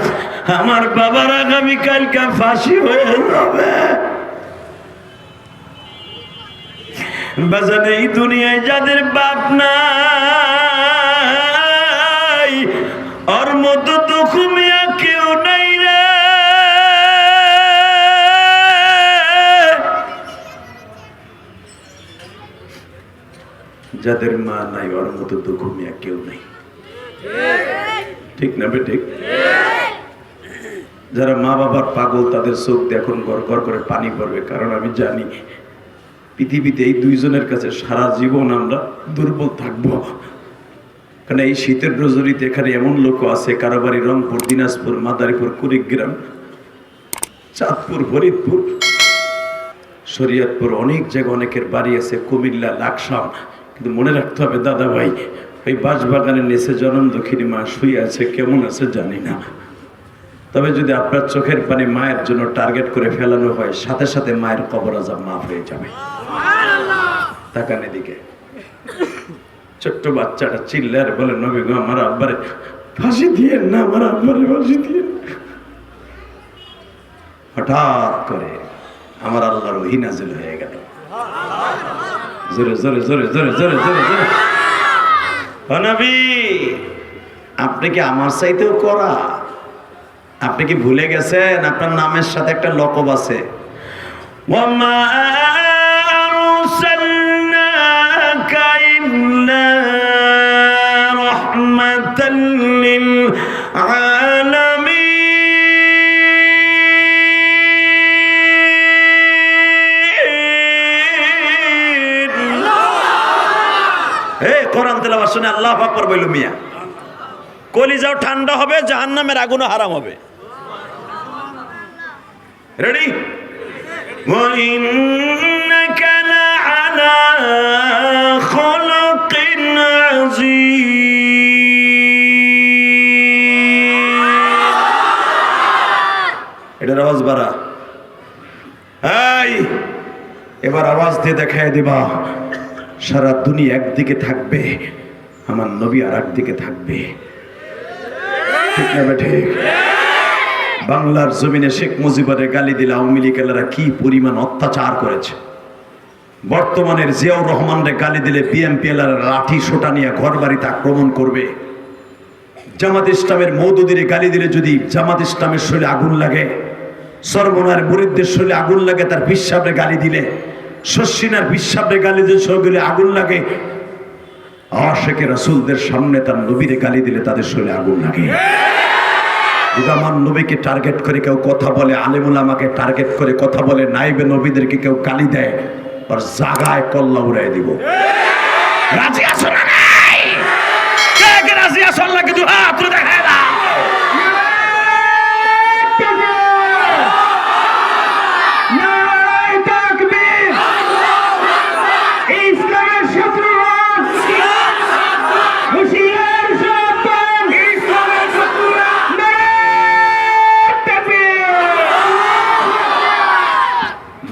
আমার বাবার আগামীকালকে ফাঁসি হয়ে যাবে। বাজান এই দুনিয়ায় যাদের বাপ নাই ওর মতো দুঃখ মিয়া কেউ নাই রে। যাদের মা নাই ওর মতো দুঃখ মিয়া কেউ নাই, ঠিক না বেঠিক? যারা মা বাবার পাগল তাদের চোখ দিয়ে এখন গড় গড় করে পানি পড়বে, কারণ আমি জানি পৃথিবীতে এই দুইজনের কাছে সারা জীবন আমরা দুর্বল থাকবো। কারণ এই শীতের রজনীতে এখানে এমন লোক আছে কারো বাড়ি রংপুর, দিনাজপুর, মাদারীপুর, কুড়িগ্রাম, চাঁদপুর, ফরিদপুর, শরীয়তপুর, অনেক জায়গায় অনেকের বাড়ি আছে, কুমিল্লা, লাকসাম। কিন্তু মনে রাখতে হবে দাদা ভাই, ওই বাঁশবাগানের নিচে জনম দক্ষিণী মা শুয়ে আছে, কেমন আছে জানি না। তবে যদি আপনার চোখের পানি মায়ের জন্য টার্গেট করে ফেলানো হয়, সাথে সাথে মায়ের কবর আযাব মাফ হয়ে যাবে। তাকান এদিকে, ছোট্ট বাচ্চাটা চিল্লার বলে, নবী গো আমার আব্বারে ফাঁসি দিয়েন না, আমার আব্বারে ফাঁসি দিয়েন। হঠাৎ করে আমার আল্লাহর ওহী নাযিল হয়ে গেল। জোরে জোরে জোরে জোরে জোরে জোরে জোরে, ও নবী আপনি কি আমার চাইতেও করা? আপনি কি ভুলে গেছেন আপনার নামের সাথে একটা লকব আছে? ওয়ামা আরসালনাকা ইল্লা রাহমাতাল লিল আলামিন। এই কোরআন তেলাওয়াত শুনে আল্লাহু আকবার বইল মিয়া, কলিজাও ঠান্ডা হবে, জাহান্নামের আগুনও হারাম হবে। রেডি? وَإِنَّكَ لَعَلَى خُلُقٍ عَظِيمٍ। এটার আওয়াজ বাড়া। এই এবার আওয়াজ দিয়ে দেখায় দিবা, সারা দুনিয়া একদিকে থাকবে, আমার নবী আর একদিকে থাকবে, ঠিক না বেঠে? বাংলার জমিনে শেখ মুজিবুরে গালি দিলে আওয়ামী লীগেরা কি পরিমাণ অত্যাচার করেছে। বর্তমানের জিয়াউর রহমানরে গালি দিলে বিএমপিএলরা লাঠি সোটা নিয়ে ঘর বাড়িতে আক্রমণ করবে। জামাত ইসলামের মওদুদিরে গালি দিলে যদি জামাত ইসলামের শরীরে আগুন লাগে, সরমনার মুরিদদের শরীরে আগুন লাগে, তার বিশ্বাবরে গালি দিলে, শশিনার বিশ্বাবরে গালি দিলে শরীরে আগুন লাগে, আশিকে রাসূলদের সামনে তার নবীরে গালি দিলে তাদের শরীরে আগুন লাগে। যদি আমার নবীকে টার্গেট করে কেউ কথা বলে, আলেম উলামাকে টার্গেট করে কথা বলে, নাইবে নবীদেরকে কেউ গালি দেয়, আর জাগায় কল্লা উড়াই দিব। রাজি আছো না নাই? কে কে রাজি আছো? আল্লাহকে দুই হাত তুলে দেখায় দাও।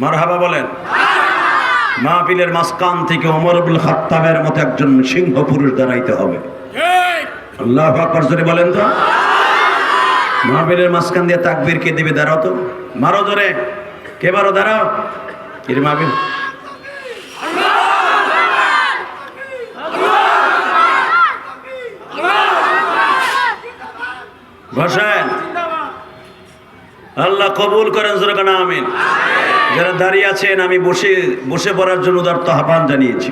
মারহাবা বলেন। মাহফিলের মাঝখান থেকে ওমর ইবনে খাত্তাবের মতো একজন সিংহ পুরুষ দাঁড়াইতে হবে। আল্লাহু আকবার জোরে বলেন তো। মাহফিলের মাঝখান দিয়ে তাকবীর কে দিবে? দাঁড়াও তো, মারো জোরে, কে মারো, দাঁড়াও। এর মাহফিল বসেন, আল্লাহ কবুল করেন জোরে কানা আমিন। যারা দাঁড়িয়ে আছেন আমি বসে পড়ার জন্য উদারত আহ্বান জানিয়েছি।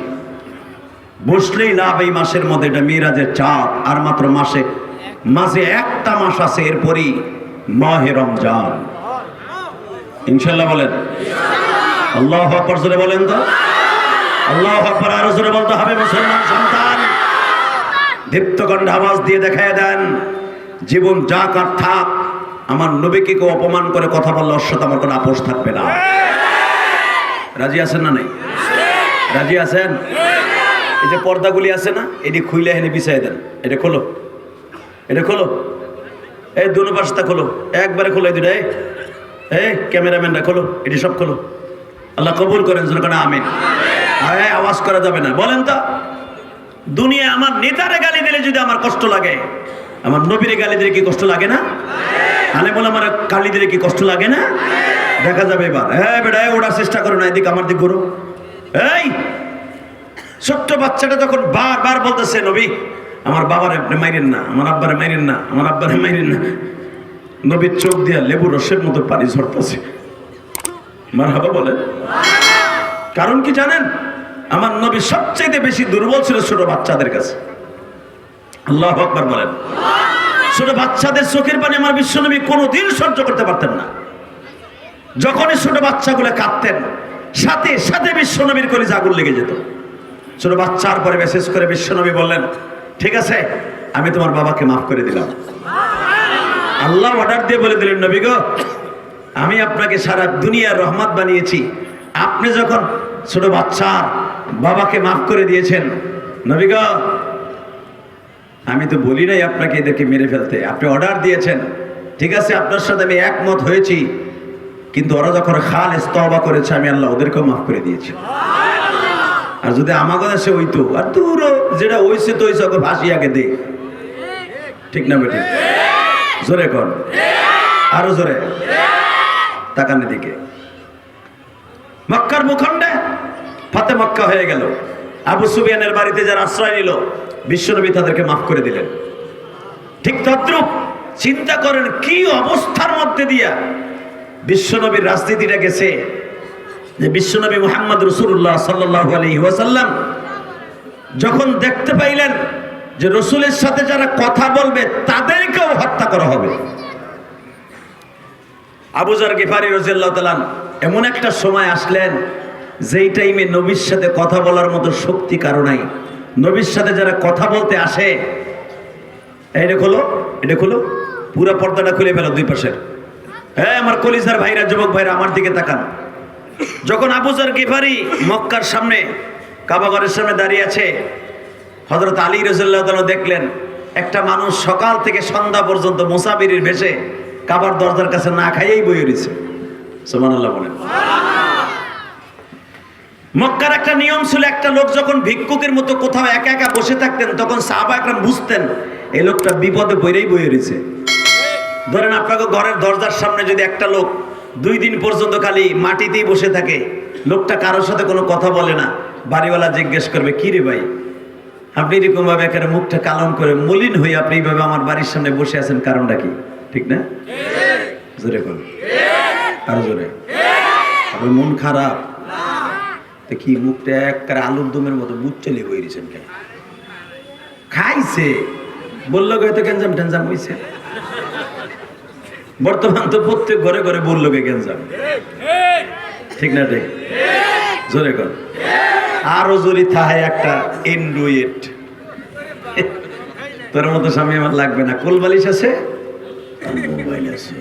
বসলেই লাভ। এই মাসের মধ্যে এটা মিরাজের চাঁদ, আর মাত্র মাসে একটা মাস আছে, এরপরই মাহে রমজান ইনশাল্লাহ। বলেন আল্লাহু আকবার জোরে বলেন তো। আল্লাহু আকবার আরো জোরে বলতে হবে মুসলমান সন্তান। দীপ্ত কণ্ঠে আওয়াজ দিয়ে দেখায় দেন, জীবন যাক আর থাক, আমার নবীকে কেউ অপমান করে কথা বললে ওর সাথে আমার কোনো আপোষ থাকবে না। রাজি আছেন না নাই? রাজি আছেন? এই যে পর্দাগুলি আছে না, এটি খুইলে এনে বিছাই দেন। এটা খোলো, এটা খোলো, এই দুনো পাশটা খোলো, একবারে খোলো। এই দুটা, এই ক্যামেরাম্যানরা খোলো, এটি সব খোলো। আল্লাহ কবুল করেন যেন আমিন। আওয়াজ করা যাবে না। বলেন তো, দুনিয়া আমার নেতারে গালি দিলে যদি আমার কষ্ট লাগে, আমার নবীরে গালি দিলে কি কষ্ট লাগে না? আলে বলে আমার গালি দিলে কি কষ্ট লাগে না? দেখা যাবে এবার। হ্যাঁ বেটা, ওড়ার চেষ্টা করো না, এদিকে আমার দিক ঘুরো। এই ছোট্ট বাচ্চাটা যখন বারবার বলতেছে, নবী আমার বাবার আপনি মাইরেন না, আমার আব্বারে মাইরেন না, আমার আব্বারে মাইরেন না, নবীর চোখ দিয়া লেবু রসের মতো পানি ঝরতেছে। মারহাবা বলেন। কারণ কি জানেন? আমার নবী সবচেয়ে বেশি দুর্বল ছিল ছোট বাচ্চাদের কাছে। আল্লাহু আকবার বলেন। ছোট বাচ্চাদের চোখের পানি আমার বিশ্বনবী কোনোদিন সহ্য করতে পারতেন না। যখনই ছোট বাচ্চাগুলো কাঁদতেন, সাথে সাথে বিশ্বনবীর কলিজা আগুন লেগে যেত। ছোট বাচ্চার পরে মেসেজ করে বিশ্বনবী বললেন, ঠিক আছে আমি তোমার বাবাকে মাফ করে দিলাম। আল্লাহ অর্ডার দিয়ে বলে দিলেন, নবী গো আমি আপনাকে সারা দুনিয়ার রহমত বানিয়েছি, আপনি যখন ছোট বাচ্চার বাবাকে মাফ করে দিয়েছেন, নবী গো আমি তো বলি নাই আপনাকে এদেরকে মেরে ফেলতে, আপনি অর্ডার দিয়েছেন, ঠিক আছে আপনার সাথে আমি একমত হয়েছি, কিন্তু ওরা যখন খালেস তওবা করেছে আমি আল্লাহ ওদেরকেও মাফ করে দিয়েছি। আর যদি আমাকে দেশে হইতো, আর তোর যেটা হইছে তো হইছে, ওকে ফাঁসি আগে দে, ঠিক না বেটি? জোরে কর, আরো জোরে। তাকান দিকে। মক্কার ভূখণ্ডে ফাতে মক্কা হয়ে গেল। আবু সুফিয়ানের বাড়িতে যারা আশ্রয় নিল, বিশ্বনবী তাদেরকে মাফ করে দিলেন। ঠিক তদ্রূপ চিন্তা করেন কি অবস্থার মধ্যে দিয়া বিশ্বনবীর রাজনীতিটা গেছে, যে বিশ্বনবী মুহাম্মদ রাসূলুল্লাহ সাল্লাল্লাহু আলাইহি ওয়াসাল্লাম যখন দেখতে পাইলেন যে রসুলের সাথে যারা কথা বলবে তাদেরকেও হত্যা করা হবে, আবু যর গিফারী রাদিয়াল্লাহু তাআলা এমন একটা সময় আসলেন যেই টাইমে নবীর সাথে কথা বলার মতো শক্তি কারো নাই। নবীর সাথে যারা কথা বলতে আসে, এটা খোলো, পুরো পর্দাটা খুলে ফেলো দুই পাশের। হ্যাঁ আমার কলিজার ভাইরা, যুবক ভাইরা আমার দিকে তাকান। যখন আবু যর গিফারী মক্কার সামনে কাবাঘরের সামনে দাঁড়িয়ে আছে, হযরত আলী রাদিয়াল্লাহু তাআলা দেখলেন একটা মানুষ সকাল থেকে সন্ধ্যা পর্যন্ত মুসাফিরের বেশে কাবার দরজার কাছে না খাইয়েই বসে রয়েছে। সুবহানাল্লাহ বলেন। মক্কার একটা নিয়ম ছিল, একটা লোক যখন ভিক্ষুকের মতো কোথাও একা একা বসে থাকতেন, তখন সাহাবা একরাম বুঝতেন এই লোকটা বিপদে পড়েই বসে রয়েছে। ধরেন আপনাকে ঘরের দরজার সামনে যদি একটা লোক 2 দিন পর্যন্ত খালি মাটিতেই বসে থাকে, লোকটা কারোর সাথে কোনো কথা বলে না, বাড়িওয়ালা জিজ্ঞেস করবে, কি রে ভাই আপনি এরকম ভাবে একেবারে মুখটা কালম করে মলিন হয়ে আপনি এইভাবে আমার বাড়ির সামনে বসে আছেন, কারণটা কি? ঠিক না? জোরে করুন, আরো জোরে। আপনার মন খারাপ কি? মুখটা একেবারে আলুর দমের মতো বুচ্চলি বই দিয়েছেন কেন? খাইছে বললো হয়তো গেঞ্জাম টেঞ্জাম হয়েছে। বর্তমান তো প্রত্যেক ঘরে ঘরে বললো গেঞ্জাম, ঠিক না? ঠিক, জোরে কর। আরো জোরে থাহে একটা এন্ড্রয়েড। তোর মতো স্বামী আমার লাগবে না, কোল বালিশ আছে, মোবাইল আছে,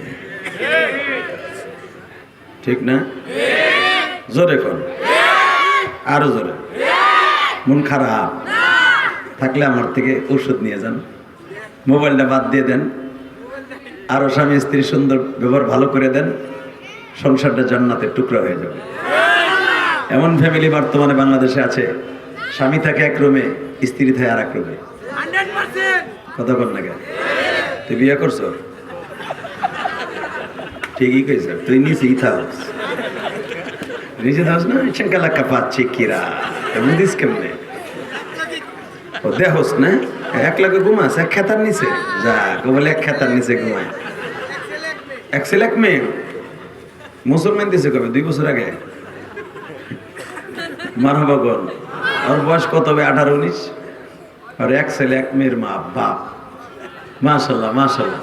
ঠিক না? জোরে কর, আরো জোরে। মন খারাপ থাকলে আমার থেকে ঔষধ নিয়ে যান, মোবাইলটা বাদ দিয়ে দেন, আরো স্বামী স্ত্রী সুন্দর ব্যবহার ভালো করে দেন, সংসারটা জান্নাতের টুকরা হয়ে যাবে। এমন ফ্যামিলি বর্তমানে বাংলাদেশে আছে, স্বামী থাকে এক রুমে, স্ত্রী থাকে আর এক রুমে। কথা বল না কেন? তুই বিয়ে করছো? ঠিকই কইছ, তুই নিচেই থাকস, নিচে থাকস না, সেঙ্কালাক্কা পাচ্ছি কিরা এমন দিস কেমনে? ও দেখোস না এক লাখে ঘুমাস এক খেতার নিচে, যা বলে এক খেতার নিচে ঘুমায়। এক ছেলে এক মেয়ে মুসলমান দিছে কবে? 2 বছর আগে। মারহাবা বল। ওর বয়স কত হবে? 18-19। আর এক ছেলে এক মেয়ের মা বাপ। মাশাআল্লাহ মাশাআল্লাহ,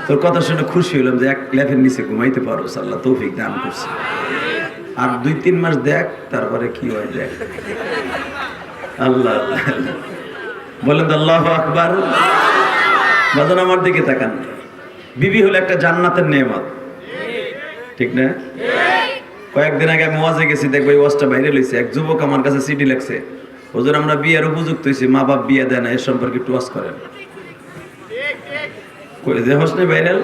তোর কথা শুনে খুশি হলাম যে এক লেফের নিচে ঘুমাইতে পারো, আল্লাহ তৌফিক দান করছে। আর 2-3 মাস দেখ, তারপরে কি হয় দেখ। আল্লাহ বলেন তো আল্লাহু আকবার। বাজান আমার দিকে তাকান। বিবি হলো একটা জান্নাতের নেয়ামত, ঠিক না? কয়েকদিন আগে আমি ওয়াজে গেছি, দেখবো এই ওয়াজটা বাইরে লইছে। এক যুবক আমার কাছে চিঠি লেখছে, হুজুর আমরা বিয়ের উপযুক্ত হয়েছি, মা বাপ বিয়ে দেয় না, এর সম্পর্কে একটু ওয়াজ করেন। কই যে হোসনে ভাইরাল,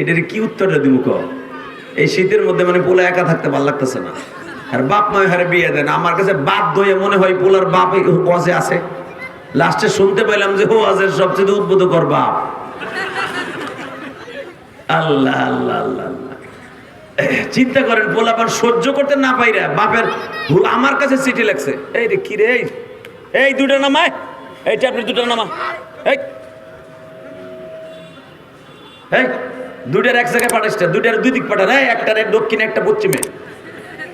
এটার কি উত্তরটা দিব? এই শীতের মধ্যে মানে পোলা একা থাকতে ভালো লাগতেছে না, আর বাপ মায়ের হারে বিয়ে দেন। আমার কাছে বাধ্য হয়ে মনে হয় পোলার বাপ ওয়াজে আছে। লাস্টে শুনতে পাইলাম যে ওয়াজের সবচেয়ে উদ্বুদ্ধকর বাপ। আল্লাহ আল্লাহ আল্লাহ আল্লাহ। চিন্তা করেন, পোলাপান সহ্য করতে না পাইরা বাপের আমার কাছে চিঠি লাগছে, এই রে কি রে, এই দুটা নামায়, এইটা আপনি দুটা নামা, এই এই দুটার এক জায়গায় পাঠাইছে, দুটার দুই দিক পাঠান, একটার দক্ষিণে একটা পশ্চিমে,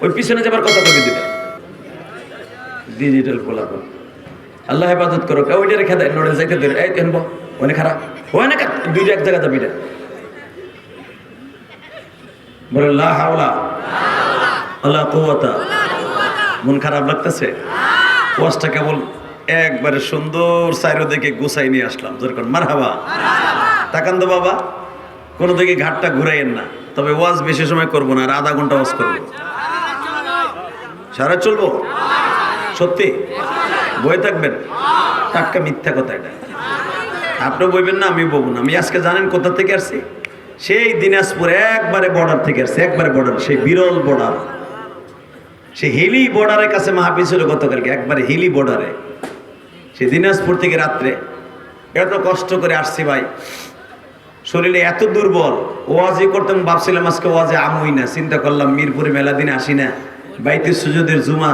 ওই পিছনে যাবার কথা কবি দুটা ডিজিটাল পোলাপান। আল্লাহ হেফাজত করো, ওইটা রেখে দেয়, নড়ে যাইতে দেন, এই কেন ওনে খারাপ ওনে দুইটা এক জায়গা যাবি, বলে লা হাওলা ওয়ালা কুওয়াতা। মন খারাপ লাগতেছে, ওয়াজটা কেবল একবারে সুন্দর সাইরো দেখে গুছাই নিয়ে আসলাম, যেরকম মারহাবা। তাকান তো বাবা, কোনো দিকে ঘাটটা ঘুরাইয়েন না, তবে ওয়াজ বেশি সময় করবো না, আর আধা ঘন্টা ওয়াজ করবো, সারা চলবো সত্যি, বই থাকবেন, টাটকা মিথ্যা কথা এটা, আপনি বইবেন না, আমি বলবো না। আমি আজকে জানেন কোথা থেকে আসছি? সেই দিনাজপুর একবারে বর্ডার থেকে আসছে, একবারে বর্ডার, সেই বিরল বর্ডার, সেই হিলি বর্ডারের কাছে মাহফিল ছিল গতকালকে, একবারে হিলি বর্ডারে, সেই দিনাজপুর থেকে রাত্রে এত কষ্ট করে আসছি ভাই, শরীরে এত দুর্বল, ওয়াজই করতাম, ভাবছিলাম আজকে ওয়াজে আমই না, চিন্তা করলাম মিরপুরে মেলা দিন আসি না, বাইতে সুজুদের জুমা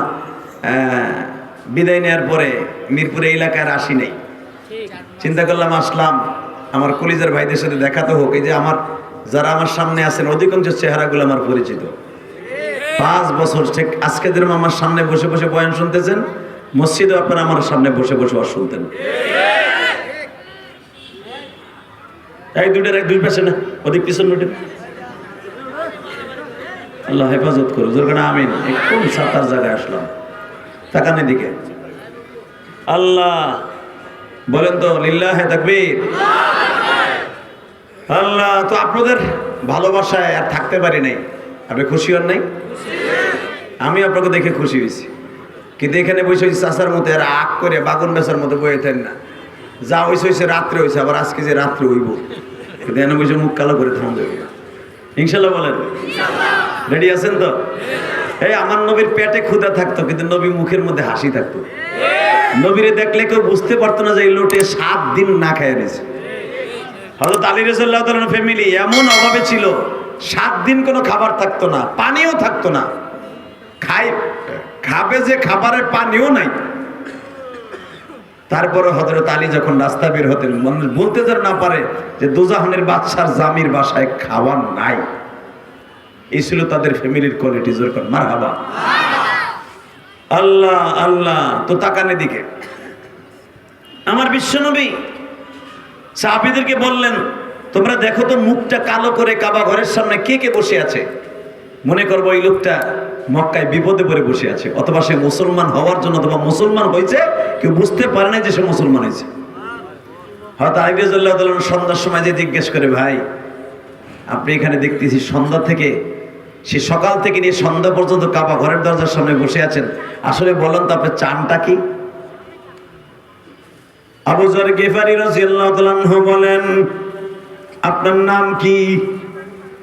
বিদায় নেওয়ার পরে মিরপুরে এলাকায় আসি নাই, চিন্তা করলাম আসলাম, আমার কলিজার ভাইদের সাথে দেখাতে হোক। এই যে আমার যারা আমার সামনে আছেন অধিকাংশ চেহারাগুলো আমার পরিচিত, 5 বছর ঠিক আজকে যেরকম আমার সামনে বসে বসে বয়ান শুনতেছেন, মসজিদে আপনারা আমার সামনে বসে বসে ওয়াজ শুনতেন। এই দুইটার এক দুই পাশে না, ওদিক পিছন দুটো, আল্লাহ হেফাজত করো, যেরকম আমিন। কোন সাতার জায়গায় আসলাম, তাকান এদিকে, আল্লাহ বলেন তো লিল্লাহে তাকবীর। আল্লাহ, তো আপনাদের ভালোবাসায় আর থাকতে পারি নাই, আপনি খুশি হন নাই? আমি আপনাকে দেখে খুশি হয়েছি, কিন্তু এখানে বসে চাষার মতো আর আগ করে বাগুন বেচার মতো বয়ে থাকেন না, যা হয়েছে হয়েছে, রাত্রে হয়েছে, আবার আজকে যে রাত্রে হইব, কিন্তু এনে বসে মুখ কালো করে থাম দেবে, ইনশাল্লাহ বলেন, রেডি আছেন তো? এই আমার নবীর পেটে ক্ষুধা থাকতো, কিন্তু নবী মুখের মধ্যে হাসি থাকতো, নবীরে দেখলে কেউ বুঝতে পারতো না যে এই লোটে 7 দিন না খাইয়া দিয়েছে। হযরত আলী রাদিয়াল্লাহু তাআলার ফ্যামিলি এমন অভাবে ছিল, 7 দিন কোনো খাবার থাকতো না, পানিও থাকতো না, খাবে যে খাবারের পানিও নাই। তারপরে হযরত আলী যখন রাস্তা বের হতেন, মানুষ বলতে যেন না পারে যে দোজাহানের বাদশার জামির বাসায় খাবার নাই, এই ছিল তাদের ফ্যামিলির কোয়ালিটি। যেরকম মারহাবা, আল্লাহ আল্লাহ। তো তাকানের দিকে আমার বিশ্বনবী সাহাবীদেরকে বললেন, তোমরা দেখো তো মুখটা কালো করে কাবা ঘরের সামনে কে কে বসে আছে, মনে করবো এই লোকটা মক্কায় বিপদে পড়ে বসে আছে, অথবা সে মুসলমান হওয়ার জন্য, অথবা মুসলমান হয়েছে, কেউ বুঝতে পারে না যে সে মুসলমান হয়েছে। হয়তো আলী রাদিয়াল্লাহু তাআলা সন্ধ্যার সময় যে জিজ্ঞেস করে, ভাই আপনি এখানে দেখতেছি সন্ধ্যা থেকে, সে সকাল থেকে নিয়ে সন্ধ্যা পর্যন্ত কাবা ঘরের দরজার সামনে বসে আছেন, আসলে বলেন তো আপনার চানটা কি? আবু যর গিফারী রাদিয়াল্লাহু তাআলা আনহু বলেন, আপনার নাম কি?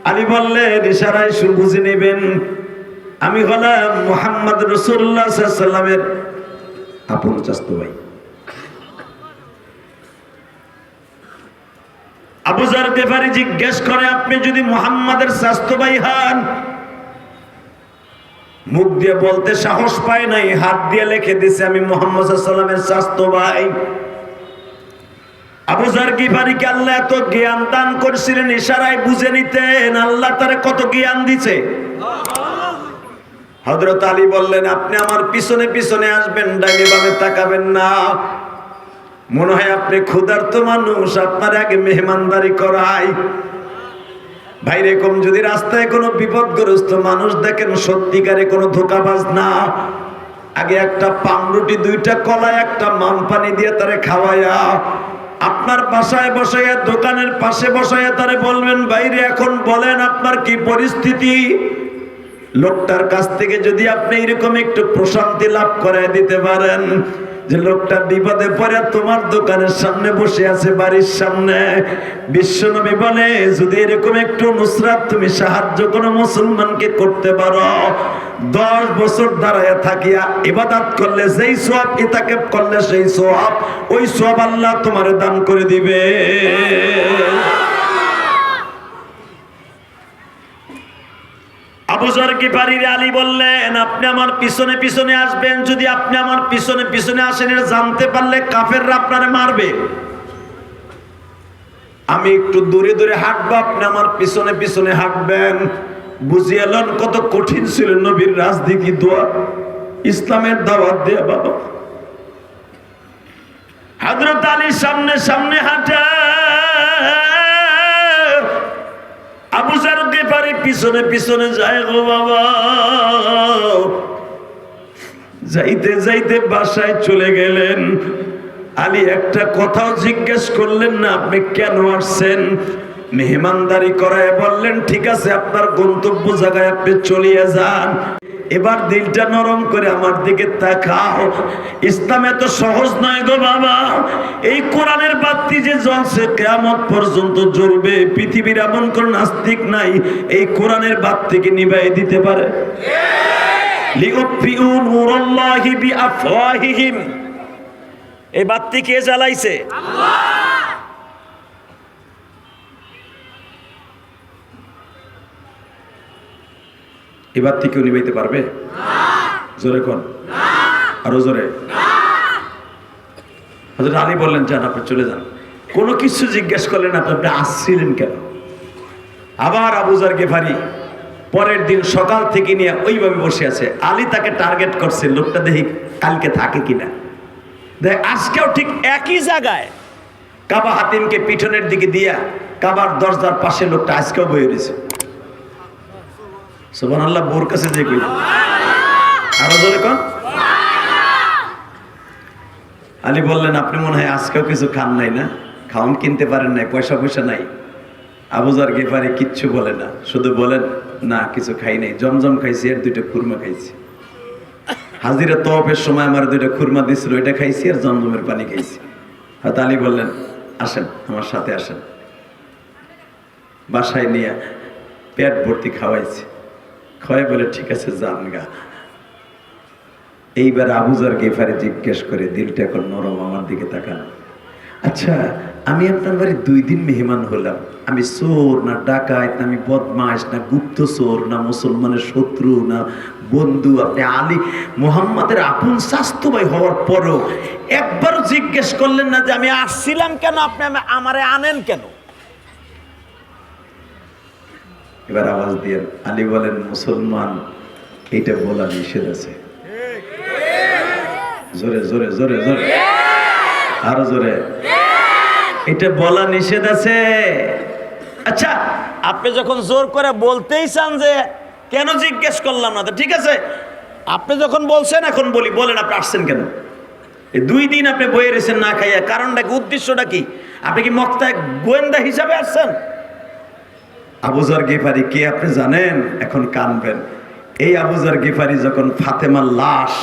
আলী বললেন, ইশারায় বুঝে নেবেন, আমি হলাম মুহাম্মদ রাসূলুল্লাহ সাল্লাল্লাহু আলাইহি ওয়াসাল্লামের আপন চাচতো ভাই। আবু যর গিফারী জিজ্ঞেস করে, আপনি যদি মুহাম্মাদের চাচতো ভাই হন? মুখ দিয়ে বলতে সাহস পায় নাই, হাত দিয়ে লিখে দিছে, আমি মুহাম্মদ সাল্লাল্লাহু আলাইহি ওয়াসাল্লামের চাচতো ভাই। আবু যর গিফারীকে আল্লাহ এত জ্ঞান দান করেছিলেন, ইশারায় বুঝে নিতেন আল্লাহ তারে কত জ্ঞান দিছে। হযরত আলী বললেন, আপনি আমার পিছনে পিছনে আসবেন, ডাইনে বামে তাকাবেন না, মনে হয় আপনি ক্ষুধার্ত মানুষ, আপনার আগে মেহমানদারি করাই। ভাই এরকম যদি রাস্তায় কোনো বিপদগ্রস্ত মানুষ দেখেন, সত্যিকারে কোনো ধোঁকাবাজ না, আগে একটা পাউরুটি, 2টা কলা, একটা মান পানি দিয়ে তারে খাওয়ায়া, আপনার বাসায় বসাইয়া, দোকানের পাশে বসাইয়া তারে বলবেন, বাইরে এখন বলেন আপনার কি পরিস্থিতি। লোকটার কাছ থেকে যদি আপনি এরকম একটু প্রশান্তি লাভ করে দিতে পারেন, যে লোকটা বিপদে পড়ে তোমার দোকানের সামনে বসে আছে, বাড়ির সামনে, বিশ্বনবী বলে, যদি এরকম একটু নুসরাত তুমি সাহায্য কোনো মুসলমানকে করতে পারো, 10 বছর দাঁড়ায় থাকিয়া ইবাদত করলে যেই সওয়াব, ইতাকাব করলে সেই সওয়াব, ওই সওয়াব আল্লাহ তোমার দান করে দিবে। আবু যর গিফারীর আলী বললেন, আপনি আমার পিছনে পিছনে আসবেন। যদি আপনি আমার পিছনে পিছনে আসেন, এটা জানতে পারলে কাফেররা আপনারে মারবে। আমি একটু দূরে দূরে হাঁটবো, আপনি আমার পিছনে পিছনে হাঁটবেন। বুঝিয়ে লন কত কঠিন ছিল নবীর রাজনীতি দোয়া, ইসলামের দাওয়াত দেয়া। বাবা হযরত আলী সামনে সামনে হাঁটা, আবু যর গিফারী পিছনে পিছনে যায় গো বাবা। যাইতে যাইতে বাসায় চলে গেলেন। আলী একটা কথাও জিজ্ঞেস করলেন না, আপনি কেন আসছেন? মেহমানদারি করায় বললেন, ঠিক আছে আপনার গন্তব্য জায়গায় আপনি চলিয়ে যান। এবার দিলটা নরম করে আমার দিকে তাকাও। ইসলাম এত সহজ নয় গো বাবা। এই কোরআনের বাতি যে জ্বলছে কিয়ামত পর্যন্ত জ্বলবে। পৃথিবীর এমন কোন নাস্তিক নাই এই কোরআনের বাতিকে নিভাই দিতে পারে। লিউতফিউ নূরাল্লাহি বিআফওয়াহিহিম। এই বাতি কে জ্বালাইছে? আল্লাহ। এই বাতি কেউ নিভাইতে পারবে? জোরে কোন, আরো জোরে। হযরত আলী বললেন, যান আপনি চলে যান। কোনো কিছু জিজ্ঞেস করলেন আপনি আসছিলেন কেন? আবার আবু যর গিফারী পরের দিন সকাল থেকে নিয়ে ওইভাবে বসে আছে। আলী তাকে টার্গেট করছে, লোকটা দেখি কালকে থাকে কিনা। দেখ আজকেও ঠিক একই জায়গায় কাবা হাতিমকে পিছনের দিকে দিয়া কাবার দরজার পাশে লোকটা আজকেও বয়ে রয়েছে। সুবহানাল্লাহ। বোর কাছে যে কই, আরো জোরে কোন। আলী বললেন, আপনি মনে হয় আজকেও কিছু খান নাই না, খাওন কিনতে পারেন নাই, পয়সা পয়সা নাই। আবু যর গিফারী কিচ্ছু বলে না, শুধু বলেন, না কিছু খাই নাই, জমজম খাইছি আর 2টা খুরমা খাইছি। হাজিরা তওয়াফের সময় আমার 2টা খুরমা দিছিল, ওইটা খাইছি আর জমজমের পানি খাইছি। হযরত আলী বললেন, আসেন আমার সাথে আসেন। বাসায় নিয়ে পেট ভর্তি খাওয়াইছি। খাওয়াই বলে, ঠিক আছে যান গা। এইবার আবু যর গিফারী জিজ্ঞেস করে, দিলটা এখন নরম, আমার দিকে তাকান। আচ্ছা আমি আপনার বাড়ি 2 দিন মেহমান হলাম, আমি চোর না ডাকাত না আমি বদমাশ না গুপ্ত চোর না মুসলমানের শত্রু না বন্ধু, আপনি আলী মুহাম্মাদের আপন স্বাস্থ্য ভাই হওয়ার পরও একবার জিজ্ঞেস করলেন না যে আমি আসছিলাম কেন, আপনি আমারে আনেন কেন? এবার আওয়াজ দিয়ে আলী বলেন, মুসলমান এইটা বলা নিষেধ আছে। জোরে জোরে জোরে জোরে, আরো জোরে। এটা বলা নিষেধ আছে। আচ্ছা আপনি যখন জোর করে বলতেই চান যে কেন জিজ্ঞেস করলাম না, তো ঠিক আছে আপনি যখন বলছেন এখন বলি, বলেন আপনি আসছেন কেন? এই 2 দিন আপনি বয়ে রয়েছেন না খাইয়া, কারণটা কি, উদ্দেশ্যটা কি? আপনি কি মক্কায় গোয়েন্দা হিসাবে আসছেন? আবু যর গিফারী কে আপনি জানেন? এখন কানবেন। এই আবু যর গিফারী যখন ফাতেমার লাশ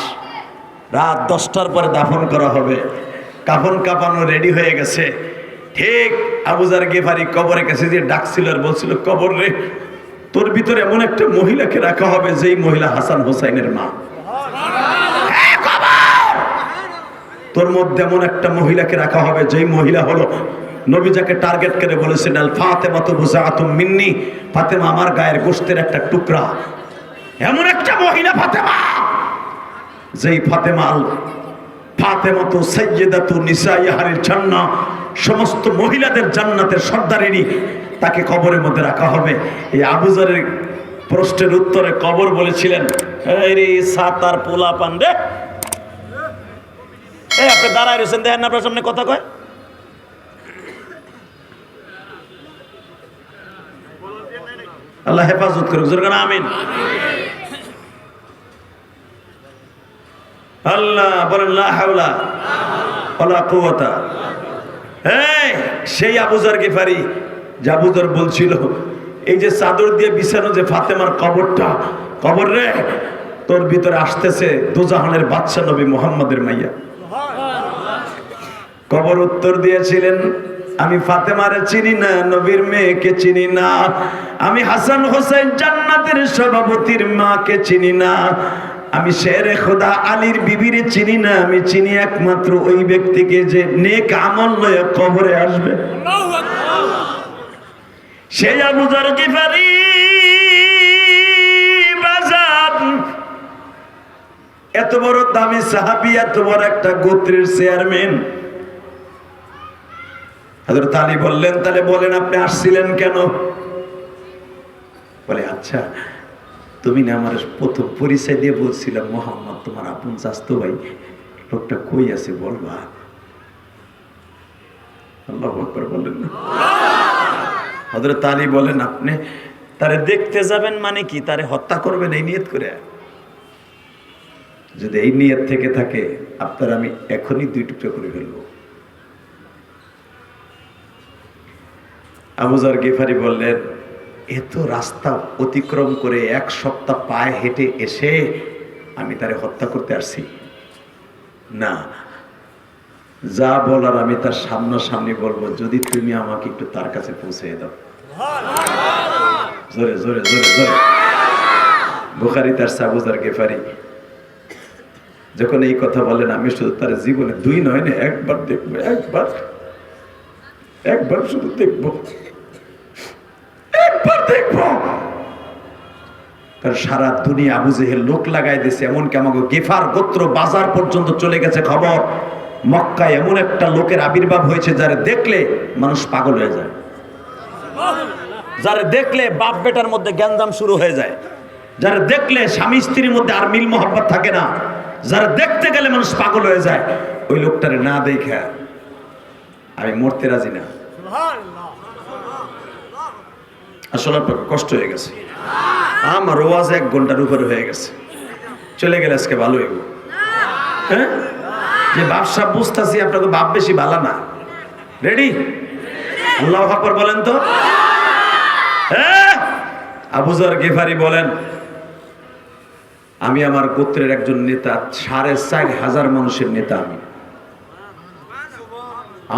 রাত 10টার পরে দাফন করা হবে, কাফন কাফানো রেডি হয়ে গেছে, ঠিক আবু যর গিফারী কবরের কাছে যে ডাকছিল আর বলছিল, কবর রে তোর ভিতরে এমন একটা মহিলাকে রাখা হবে যেই মহিলা হাসান হোসাইনের মা। তোর মধ্যে এমন একটা মহিলাকে রাখা হবে যেই মহিলা হলো নবী যাকে টার্গেট করে বলেছেন, আল ফাতেমাতু বুযাআতুম মিন্নি, ফাতেমা আমার গায়ের গোশতের একটা টুকরা। এমন একটা মহিলা ফাতেমা, যেই ফাতেমা আল ফাতেমাতু সাইয়্যিদাতু নিসাই আহলিল জান্নাহ, সমস্ত মহিলাদের জান্নাতের সর্দারিনী, তাকে কবরের মধ্যে রাখা হবে। এই আবু যরের প্রশ্নের উত্তরে কবর বলেছিলেন, এই রে সাতার পোলা পান্ডে, এই আপনি দাঁড়ায় রয়েছেন, দেখেন না আপনার সামনে কথা কয়। আল্লাহ হেফাজত করুক, জোরে আমিন। আল্লাহ বলেন, লা হাওলা ওয়ালা কুওয়াতা। এই সেই আবু যর গিফারী, যে আবু যর বলছিল এই যে চাদর দিয়ে বিছানো যে ফাতেমার কবরটা, কবর রে তোর ভিতরে আসতেছে দোজাহানের বাদশা নবী মুহাম্মাদের মাইয়া। কবর উত্তর দিয়েছিলেন, আমি ফাতেমারে চিনি না, নবীর মেয়েকে চিনি না, আমি হাসান হোসেন জান্নাতের সভাপতির মাকে চিনি না, আমি শেরে খোদা আলীর বিবিরে চিনি না, আমি চিনি একমাত্র ওই ব্যক্তিকে যে নেক আমল লয়ে কবরে আসবে। সেই আবু যর গিফারী এত বড় দামি সাহাবী, এত বড় একটা গোত্রের চেয়ারম্যান। হযরত আলী বললেন, তাহলে বলেন আপনি আসছিলেন কেন? বলে, আচ্ছা তুমি না আমার প্রথম পরিচয় দিয়ে বলছিলাম মোহাম্মদ তোমার আপন চাচতো ভাই, লোকটা কই আছে বলবা? আল্লাহু আকবার বলেন না। হযরত আলী বলেন, আপনি তারে দেখতে যাবেন মানে কি তারে হত্যা করবেন এই নিয়ত করে? যদি এই নিয়ত থেকে থাকে আপনার আমি এখনই 2 টুকরো করে ফেলবো। আবু যর গিফারি বললেন, এত রাস্তা অতিক্রম করে 1 সপ্তাহ পায়ে হেঁটে এসে আমি তারে হত্যা করতে আসছি না, যা বলার আমি তার সামনাসামনি বলবো, যদি তুমি আমাকে একটু তার কাছে পৌঁছে দাও। জোরে জোরে জোরে জোরে। বুখারী তার আবু যর গিফারি যখন এই কথা বলেন, আমি শুধু তার জীবনে 2 নয় না, একবার দেখবো, একবার শুধু দেখবো, একবার দেখবো। তার সারা দুনিয়া আবু জেহেল লোক লাগাই দিয়েছে, এমনকি আমাকে গিফার গোত্র বাজার পর্যন্ত চলে গেছে খবর, মক্কায় এমন একটা লোকের আবির্ভাব হয়েছে যারা দেখলে মানুষ পাগল হয়ে যায়, যারা দেখলে বাপ বেটার মধ্যে গ্যাঞ্জাম শুরু হয়ে যায়, যারা দেখলে স্বামী স্ত্রীর মধ্যে আর মিল মহব্বত থাকে না, যারা দেখতে গেলে মানুষ পাগল হয়ে যায়, ওই লোকটারে না দেখে আমি মরতে রাজি না। আসলে আপনাকে কষ্ট হয়ে গেছে, আমার ওয়াজ 1 ঘন্টার উপরে হয়ে গেছে, চলে গেলে আজকে ভালো হইব। হ্যাঁ, যে ব্যবসা বুঝতেছি আপনাকে বাপ বেশি ভালো না। রেডি? আল্লাহু আকবার বলেন তো। হ্যাঁ, আবু যর গিফারি বলেন, আমি আমার গোত্রের একজন নেতা, 4,500 মানুষের নেতা আমি।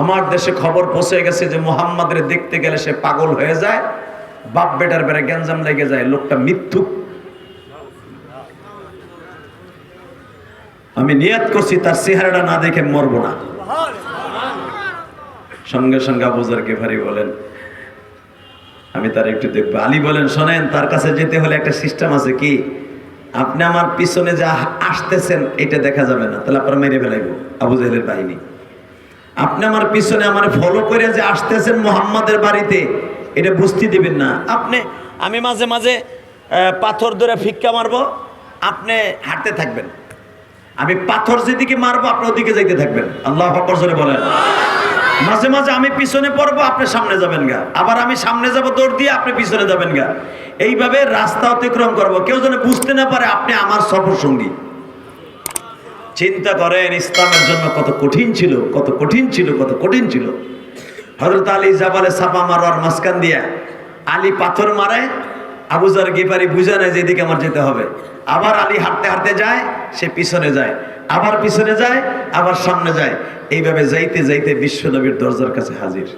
আমার দেশে খবর পৌঁছে গেছে যে মুহাম্মাদের দেখতে গেলে সে পাগল হয়ে যায়, বাপ বেটার বেড়ে গ্যাঞ্জাম লেগে যায়, লোকটা মিথ্যুক। আমি নিয়ত করছি তার চেহারাটা না দেখে মরবো না। সঙ্গে সঙ্গে আবু যর গিফারি বলেন, আমি তার একটু দেখবো। আলী বলেন, শোনেন, তার কাছে যেতে হলে একটা সিস্টেম আছে। কি? আপনি আমার পিছনে যা আসতেছেন এটা দেখা যাবে না, তাহলে আপনারা মেরে ফেলাইব আবু জেহেলের বাহিনী। আপনি আমার পিছনে আমার ফলো করে যে আসতেছেন মুহাম্মাদের বাড়িতে, এটা বুঝতে দিবেন না। আমি মাঝে মাঝে পাথর ধরে ফিক্কা মারবো, আপনি হাঁটতে থাকবেন, আমি পাথর যেদিকে মারবো আপনি ওদিকে যাইতে থাকবেন। আল্লাহু আকবার জোরে বলেন। মাঝে মাঝে আমি পিছনে পড়বো, আপনি সামনে যাবেন গা, আবার আমি সামনে যাব দৌড় দিয়ে, আপনি পিছনে যাবেন গা। এইভাবে রাস্তা অতিক্রম করবো, কেউ যেন বুঝতে না পারে আপনি আমার সফর সঙ্গী। চিন্তা করেন ইসলামের জন্য কত কঠিন ছিল, কত কঠিন ছিল, কত কঠিন ছিল। হযরত আলী জাবালে সাফা মারওয়ার মাঝখান দিয়া আলী পাথর মারে, আবু যর গিফারি বুঝে নেয় যেদিকে আমার যেতে হবে। আবার আলী হাঁটতে হাঁটতে যায়, সে পিছনে যায়, আবার পিছনে যায়, আবার সামনে যায়। এইভাবে যাইতে যাইতে বিশ্বনবীর দরজার কাছে হাজির।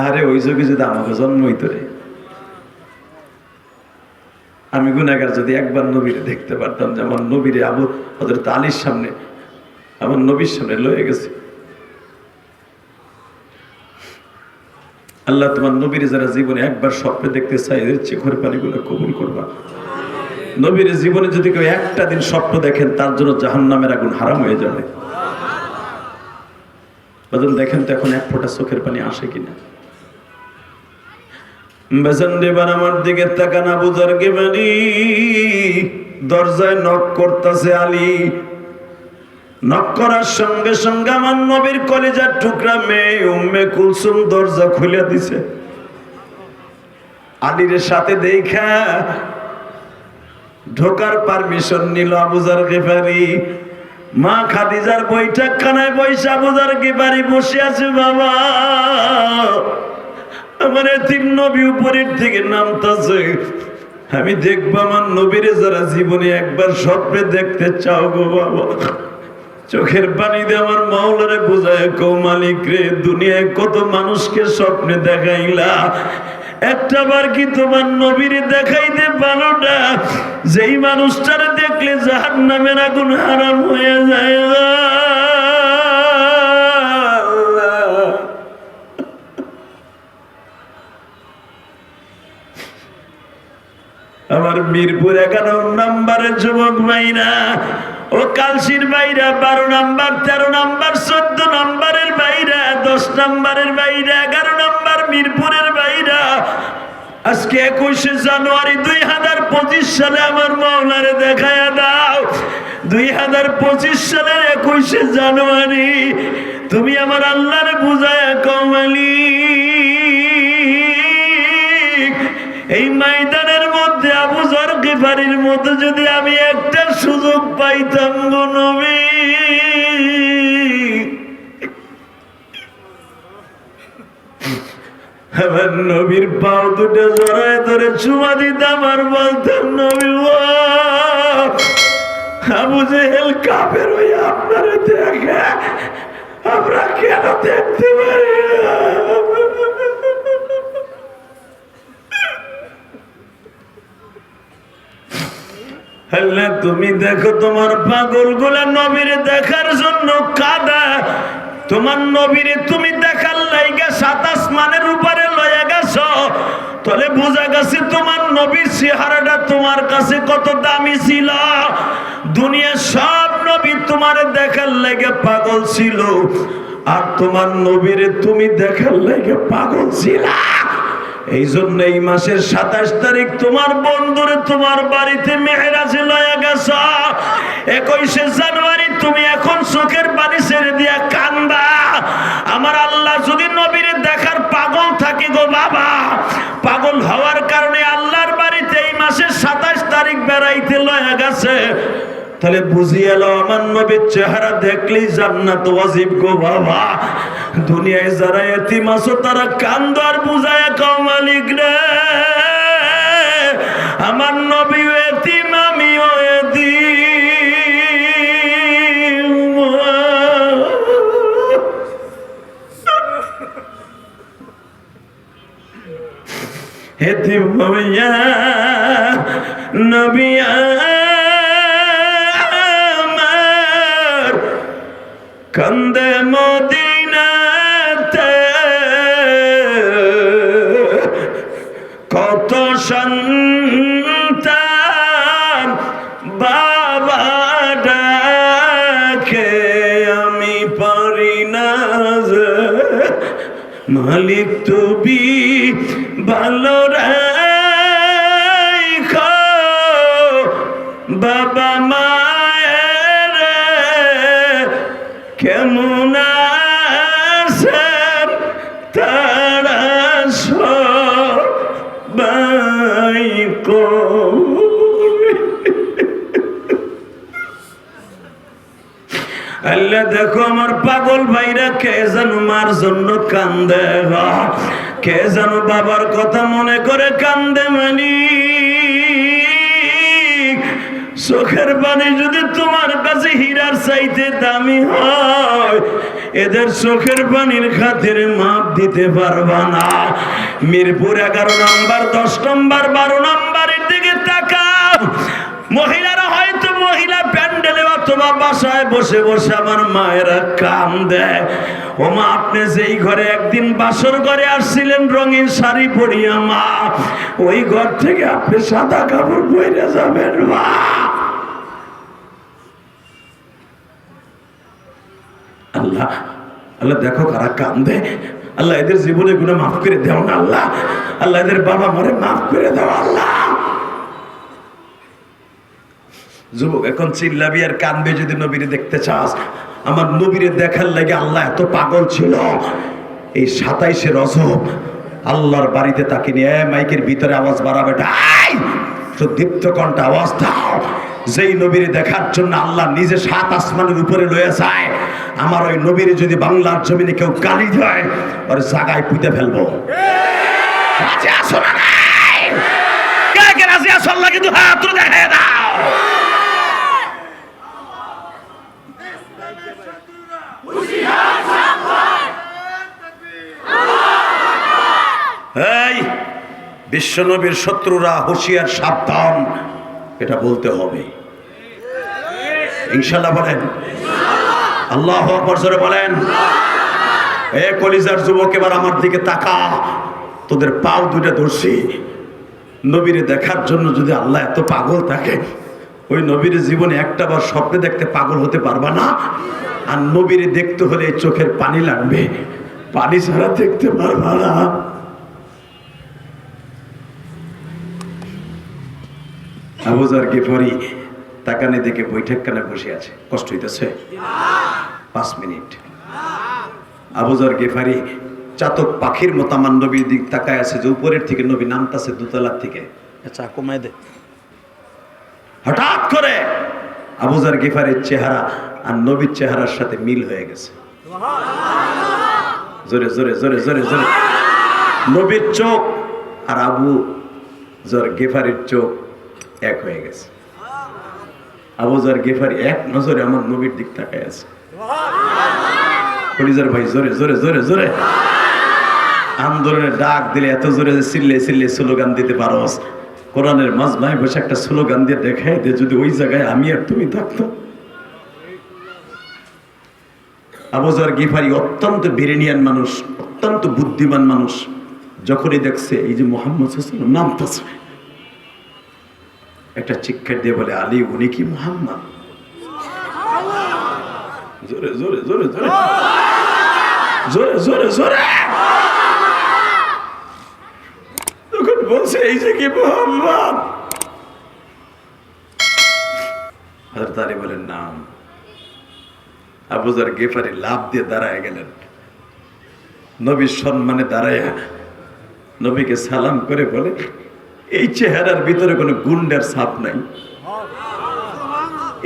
আরে ওই যুগে যদি আমাকে জন্ম হইতো রে, আমি গুনাহগার, যদি একবার নবীরে দেখতে পারতাম যে আমার নবীরে আবু হযরত আলীর সামনে, আমার নবীর সামনে লয়ে গেছে। আল্লাহ তোমার নবীরে যারা জীবনে একবার স্বপ্নে দেখতে চাই, এদের চোখের পানিগুলো কবুল করবা। নবীর জীবনে যদি কেউ একটা দিন স্বপ্ন দেখেন, তার জন্য জাহান্নামের আগুন হারাম হয়ে যাবে। বদল দেখেন তো এখন 1 ফোঁটা চোখের পানি আসে কিনা। বেসন্ডিবার আমার দিকে তাকান, আবু যর গিফারি দরজায় নক করতেছে আলী। নক করার সঙ্গে সঙ্গে আমার নবীর কলিজার টুকরা মেয়ে উম্মে কুলসুম দরজা খুলে দিছে। আলীর সাথে দেখা ঢোকার পারমিশন নিল আবু যর গিফারি। মা খাদিজার বৈঠকখানায় বসে আবু যর গিফারি বসে আছে। বাবা, আমার এতিম নবী উপরের থেকে নামতাছে, আমি দেখবো আমার নবীরে যারা জীবনে একবার স্বপ্নে দেখতে চাও গো বাবা, চোখের পানি দিয়ে আমার মাওলারে বোঝায় কও, মালিক রে, দুনিয়ায় কত মানুষকে স্বপ্নে দেখাইলা, একটা বার কি তোমার নবীরে দেখাইতে পারো না, যেই মানুষটারে দেখলে জাহান্নামের আগুন হারাম হয়ে যায়। আমার মিরপুর 11 নম্বরের যুবক ভাইরা, ও কালসির ভাইরা, 12 নম্বর, 13 নম্বর, 14 নম্বরের ভাইরা, 10 নম্বরের ভাইরা, 11 নম্বর মিরপুরের ভাইরা, আজকে 21শে জানুয়ারি 2025 সালে আমার মাওলারে দেখায়া দাও। 2025 সালের 21শে জানুয়ারি তুমি আমার আল্লাহরে বুঝায়া কমালি, এই ময়দানের মধ্যে আবু যর গিফারির মতো যদি আমি একটা সুযোগ পাইতাম গো নবী, আমার নবীর পাও দুটো জড়ায় ধরে চুমা দিতাম আর বলতাম, নবী গো, আবু জেহেল কাফের হইয়া আপনারা দেখে আমরা কেন দেখতে পারি না? আল্লাহ তুমি দেখো তোমার পাগল গুলা নবীরে দেখার জন্য কাদা, তোমার নবীরে তুমি দেখার লাইগা 7 আসমানের উপরে লয়ে গেছো, তাহলে বোঝা গেছে তোমার নবীর চেহারাটা তোমার কাছে কত দামি ছিল। দুনিয়ার সব নবী তোমারে দেখার লাইগা পাগল ছিল, আর তোমার নবীরে তুমি দেখার লাইগা পাগল ছিলা। এই জন্য এই মাসের 27 তারিখ তোমার বন্ধুরে তোমার বাড়িতে মেহরাজে লয়া গেছ। 21শে জানুয়ারি তুমি এখন চোখের পানি ছেড়ে দিয়া কান্দা। আমার আল্লাহ যদি নবীরে দেখার পাগল থাকে গো বাবা, পাগল হওয়ার কারণে আল্লাহর বাড়িতে এই মাসের 27 তারিখ বেড়াইতে লয়া গেছে, তাহলে বুঝিয়ে এলো আমার নবীর চেহারা দেখলেই জান্নাত ওয়াজিব গো বাবা। দুনিয়ায় যারা এতিম আছো তারা কান্দো আর বুঝায় কও, মালিক রে আমার নবী এতিম আমিও এতিম, এতিম হইয়া নবী কান্দে মদিনাতে, কত সন্তান বাবা ডাকে আমি পারি না যে, মালিক তুমি ভালো রাখো বাবা মায়ের কেমন আছেন তারা সবাই আল্লাহ দেখো আমার পাগল ভাইরা কে যেন মার জন্য কান্দে, কে যেন বাবার কথা মনে করে কান্দে। মানি চোখের পানি যদি তোমার কাছে হীরার চাইতে দামি হয়, এদের চোখের পানির খাতিরে মাপ দিতে পারবা না। মিরপুর 11 নম্বর, 10 নম্বর, 12 নম্বরের দিকে তাকাও, মহিলারা হয়তো মহিলা প্যান্ডেলে অথবা বাসায় বসে বসে আমার মায়েরা কান্দে। ও মা, আপনি যেই ঘরে একদিন বাসর ঘরে আসছিলেন রঙিন শাড়ি পরিয়া মা, ওই ঘর থেকে আপনি সাদা কাপড় পরে যাবেন মা। আল্লাহ আল্লাহ দেখো কারা কান্দে, আল্লাহ এদের জীবনে গুনাহ মাফ করে দাও না আল্লাহ, আল্লাহ এদের বাবা মারে মাফ করে দাও আল্লাহ। যুবক এখন চিল্লাবি আর কান্দবে যদি নবীরে দেখতে চাস। আমার নবীরে দেখার লাগে আল্লাহ এত পাগল ছিল। এই 27শে রজব আল্লাহর বাড়িতে তাকে নিয়ে মাইকের ভিতরে আওয়াজ বাড়াবে, দীপ্ত কণ্ঠে আওয়াজ দাও। যেই নবীরে দেখার জন্য আল্লাহ নিজে 7 আসমানের উপরে লয়ে যায়, আমার ওই নবীরে যদি বাংলার জমিনে কেউ গালি দেয় ওর জায়গায় পুঁতে ফেলবো। রাজি আছো না নাই? কে কে রাজি আছো? আল্লাহ কিন্তু হাত তুলে দেখায় দাও। এই বিশ্বনবীর শত্রুরা হুঁশিয়ার, সাবধান, এটা বলতে হবে ইনশাআল্লাহ। বলেন আল্লাহু আকবার, জোরে বলেন। এ কলিজার যুবক, এবার আমার দিকে তাকা, তোদের পাও দুটো ধরছি, নবীরে দেখার জন্য যদি আল্লাহ এত পাগল থাকে, ওই নবীর জীবনে একটাবার স্বপ্নে দেখতে পাগল হতে পারবা না। আর নবীরে দেখতে হলে চোখের পানি লাগবে, পানি ছাড়া দেখতে পারবা না। আবু যার গিফারি তাকানে দেখে বৈঠকখানে বসে আছে, কষ্ট হইতেছে 5 মিনিট। আবু যার গিফারি চাতক পাখির মতো আমার নবীর দিক তাকায় আছে, যে উপরের থেকে নবী নামতাছে দোতলার থেকে। আচ্ছা কমায় দে। হঠাৎ করে আবু যার গিফারির চেহারা আর নবীর চেহারার সাথে মিল হয়ে গেছে। জোরে জোরে জোরে জোরে জোরে। নবীর চোখ আর আবু যার গিফারির চোখ এক হয়ে গেছে। আবু যার গিফারি এক নজরে আমার নবীর দিক তাকায় আছে। কলিজার ভাই জোরে জোরে জোরে জোরে। আন্দোলনের ডাক দিলে এত জোরে চিল্লে চিল্লে স্লোগান দিতে পারো। কোরআনের মাজমায় বসে একটা স্লোগান দিয়ে দেখায় দে, যদি ওই জায়গায় আমি আর তুমি থাকতাম। আবু যার গিফারি অত্যন্ত বিরেনিয়ান মানুষ, অত্যন্ত বুদ্ধিমান মানুষ। যখনই দেখছে এই যে মুহাম্মদ সাল্লাল্লাহু আলাইহি ওয়াসাল্লাম নামতাছে, একটা চিৎকার দিয়ে বলে, আলী উনি কি মুহাম্মদ? জোরে জোরে জোরে জোরে জোরে জোরে জোরে। তখন বলছে এই যে কি মুহাম্মদ? হযরত আলী বলেন নাম। আবু যার গিফারি লাফ দিয়ে দাঁড়ায় গেলেন, নবীর সম্মানে দাঁড়ায় নবীকে সালাম করে বলে, এই চেহারার ভিতরে কোনো গুন্ডার ছাপ নাই,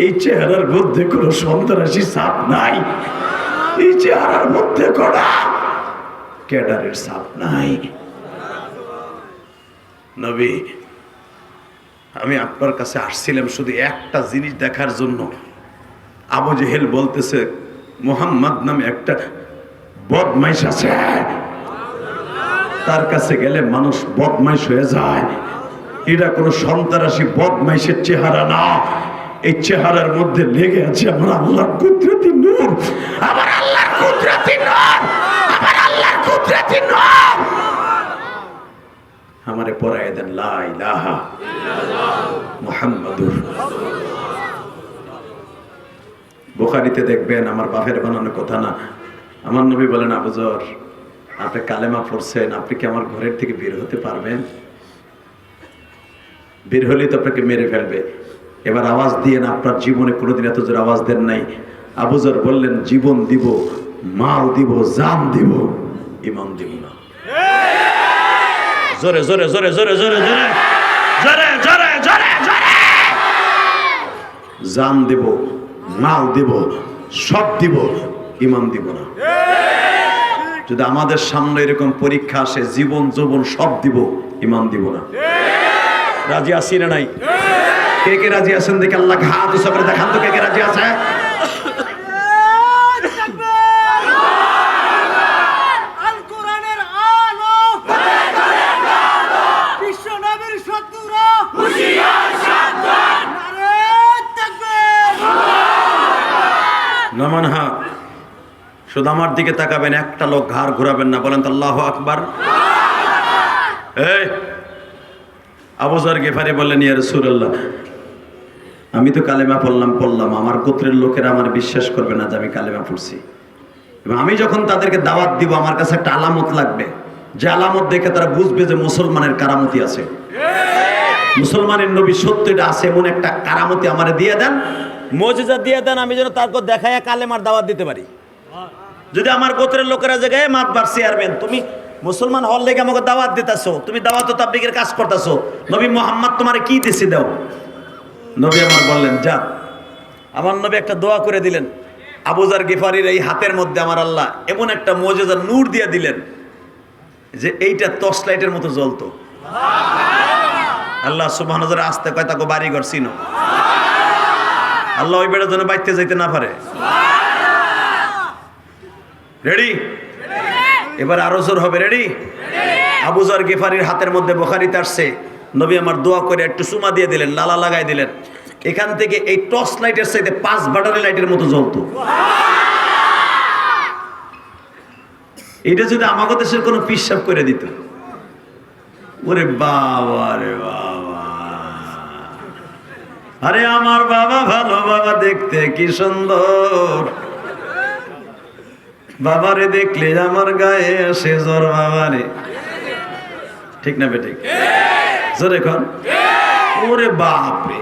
এই চেহারার মধ্যে কোনো সন্ত্রাসী ছাপ নাই, এই চেহারার মধ্যে কোনো ক্যাডারের ছাপ নাই। নবী, আমি আপনার কাছে আসছিলাম শুধু একটা জিনিস দেখার জন্য। আবু জেহেল বলতেছে মুহাম্মদ নামে একটা বদমাইশ আছে, তার কাছে গেলে মানুষ বদমাইশ হয়ে যায়। এটা কোনো সন্ত্রাসী বদমাইশের চেহারা না, এই চেহারার মধ্যে লেগে আছে আমার আল্লাহর কুদরতি নূর, আমার আল্লাহর কুদরতি নূর, আমার আল্লাহর কুদরতি নূর। আমারে পড়ায় দেন লা ইলাহা ইল্লাল্লাহ মুহাম্মাদুর। বুখারীতে দেখবেন, আমার বাপের বানানো কথা না, আমার নবী বলেন, আবু যর আপনি কালেমা পড়ছেন, আপনি কি আমার ঘরের থেকে বের হতে পারবেন? বের হলেই তো আপনাকে মেরে ফেলবে। এবার আওয়াজ দিয়ে না, আপনার জীবনে কোনোদিন এত জোর আওয়াজ দেন নাই। আবু যর বললেন, জীবন দিব, মাল দিব, জান দিব, ঈমান দিব না। জোরে জোরে জোরে জোরে জোরে জোরে জোরে জোরে জোরে জোরে। জান দিব, মাল দিব, সব দিব, ঈমান দিব না। যদি আমাদের সামনে এরকম পরীক্ষা আসে, জীবন যৌবন সব দিব, ঈমান দিব না। রাজি আছি না নাই? কে কে রাজি আছেন দেখে আল্লাহ হাত উঁচু করে দেখান তো, কে কে রাজি আছে? নামান হাত, শুধু আমার দিকে তাকাবেন, একটা লোক ঘাড় ঘুরাবেন না, বলেন তো আল্লাহু আকবার। এই আবু যর গিফারি বললেন, ইয়া রাসূলুল্লাহ, আমি তো কালেমা পড়লাম, আমার গোত্রের লোকেরা আমার বিশ্বাস করবে না যে আমি কালেমা পড়ছি, এবং আমি যখন তাদেরকে দাওয়াত দিব আমার কাছে একটা আলামত লাগবে, যে আলামত দেখে তারা বুঝবে যে মুসলমানের কারামতি আছে, মুসলমানের নবী সত্য এটা আছে, এমন একটা কারামতি আমারে দিয়ে দেন, মুজিজা দিয়ে দেন, আমি যেন তারপর দেখায় কালেমার দাওয়াত দিতে পারি। যদি আমার গোত্রের লোকেরা জায়গায় মাতবার চেয়ারম্যান, তুমি মুসলমান হল লেগে আমাকে দাওয়াত দিতেছো, তুমি দাওয়াত ও তাবলীগের কাজ করতেছো, নবী মুহাম্মদ তোমারে কি দিছে দাও। নবী আমার বললেন যা। আমার নবী একটা দোয়া করে দিলেন, আবু যর গিফারির এই হাতের মধ্যে আমার আল্লাহ এমন একটা মুজিজা নূর দিয়ে দিলেন যে এইটা টর্চ লাইটের মতো জ্বলতো। আল্লাহ সুবহানাহু ওয়া তাআলা আস্তে কয় তাকে বাড়ি ঘর চিনো, আল্লাহ ওই বেড়ার জন্য বাইতে যাইতে না পারে। রেডি? এবার আরো জোর হবে। রেডি? আবু যর গিফারির হাতের মধ্যে, বুখারীতে আসছে, নবী আমার দোয়া করে একটু চুমা দিয়ে দিলেন, লালা লাগাই দিলেন, এখান থেকে এই টর্চ লাইটের চাইতে 5 ব্যাটারি লাইটের মতো জ্বলতো। এটা যদি আমাদের দেশের কোনো পিসাব করে দিত, ওরে বাবা রে বাবা, আরে আমার বাবা ভালো, বাবা দেখতে কি সুন্দর, বাবারে দেখলে আমার গায়ে আসে জ্বর বাবারে। ঠিক না বেঠিক? জোরে কর। ওরে বাপ রে,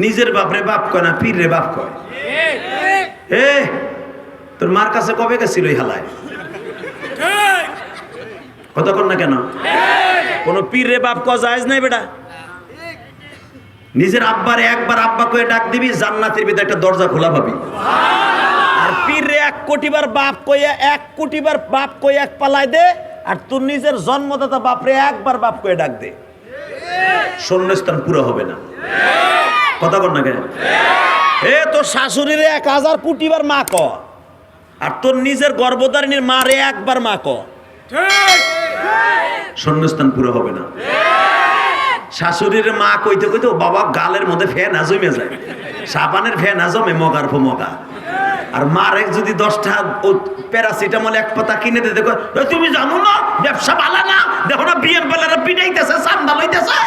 নিজের বাপরে বাপ কয় না, পীর রে বাপ কয়। এ তোর মার কাছে কবে গেছিল এই হালায়? কথা কর না কেন? কোন পীর রে বাপ কওয়া জায়েজ নাই বেটা। নিজের আব্বারে একবার আব্বা কয়ে ডাক দিবি, জান্নাতের ভিতরে একটা দরজা খোলা পাবি। আর পীর রে 1 কোটিবার বাপ কইয়া 1 কোটিবার বাপ কইয়া এক পালাই দে, আর তোর নিজের জন্মদাতা বাপরে একবার বাপ কয়ে ডাক দে, শূন্যস্থান পুরো হবে না। কথা কর না কেন? এ তোর শাশুড়িরে 1000 কোটিবার মা ক, আর তোর নিজের গর্ভধারিণীর মারে একবার মা ক, শূন্যস্থান পুরো হবে না। শাশুড়ির মা কইতে কইতে ও বাবা গালের মধ্যে ফ্যান জমে যায়, সাবানের ফ্যান জমে মগার ফো মগা। আর মারে যদি 10টা প্যারাসিটামল এক পাতা কিনে দিতে কয়, তুমি জানো না ব্যবসা ভালো না, দেখো না বিএম বেলারা পিটাইতেছে, চান্দা লইতেছে,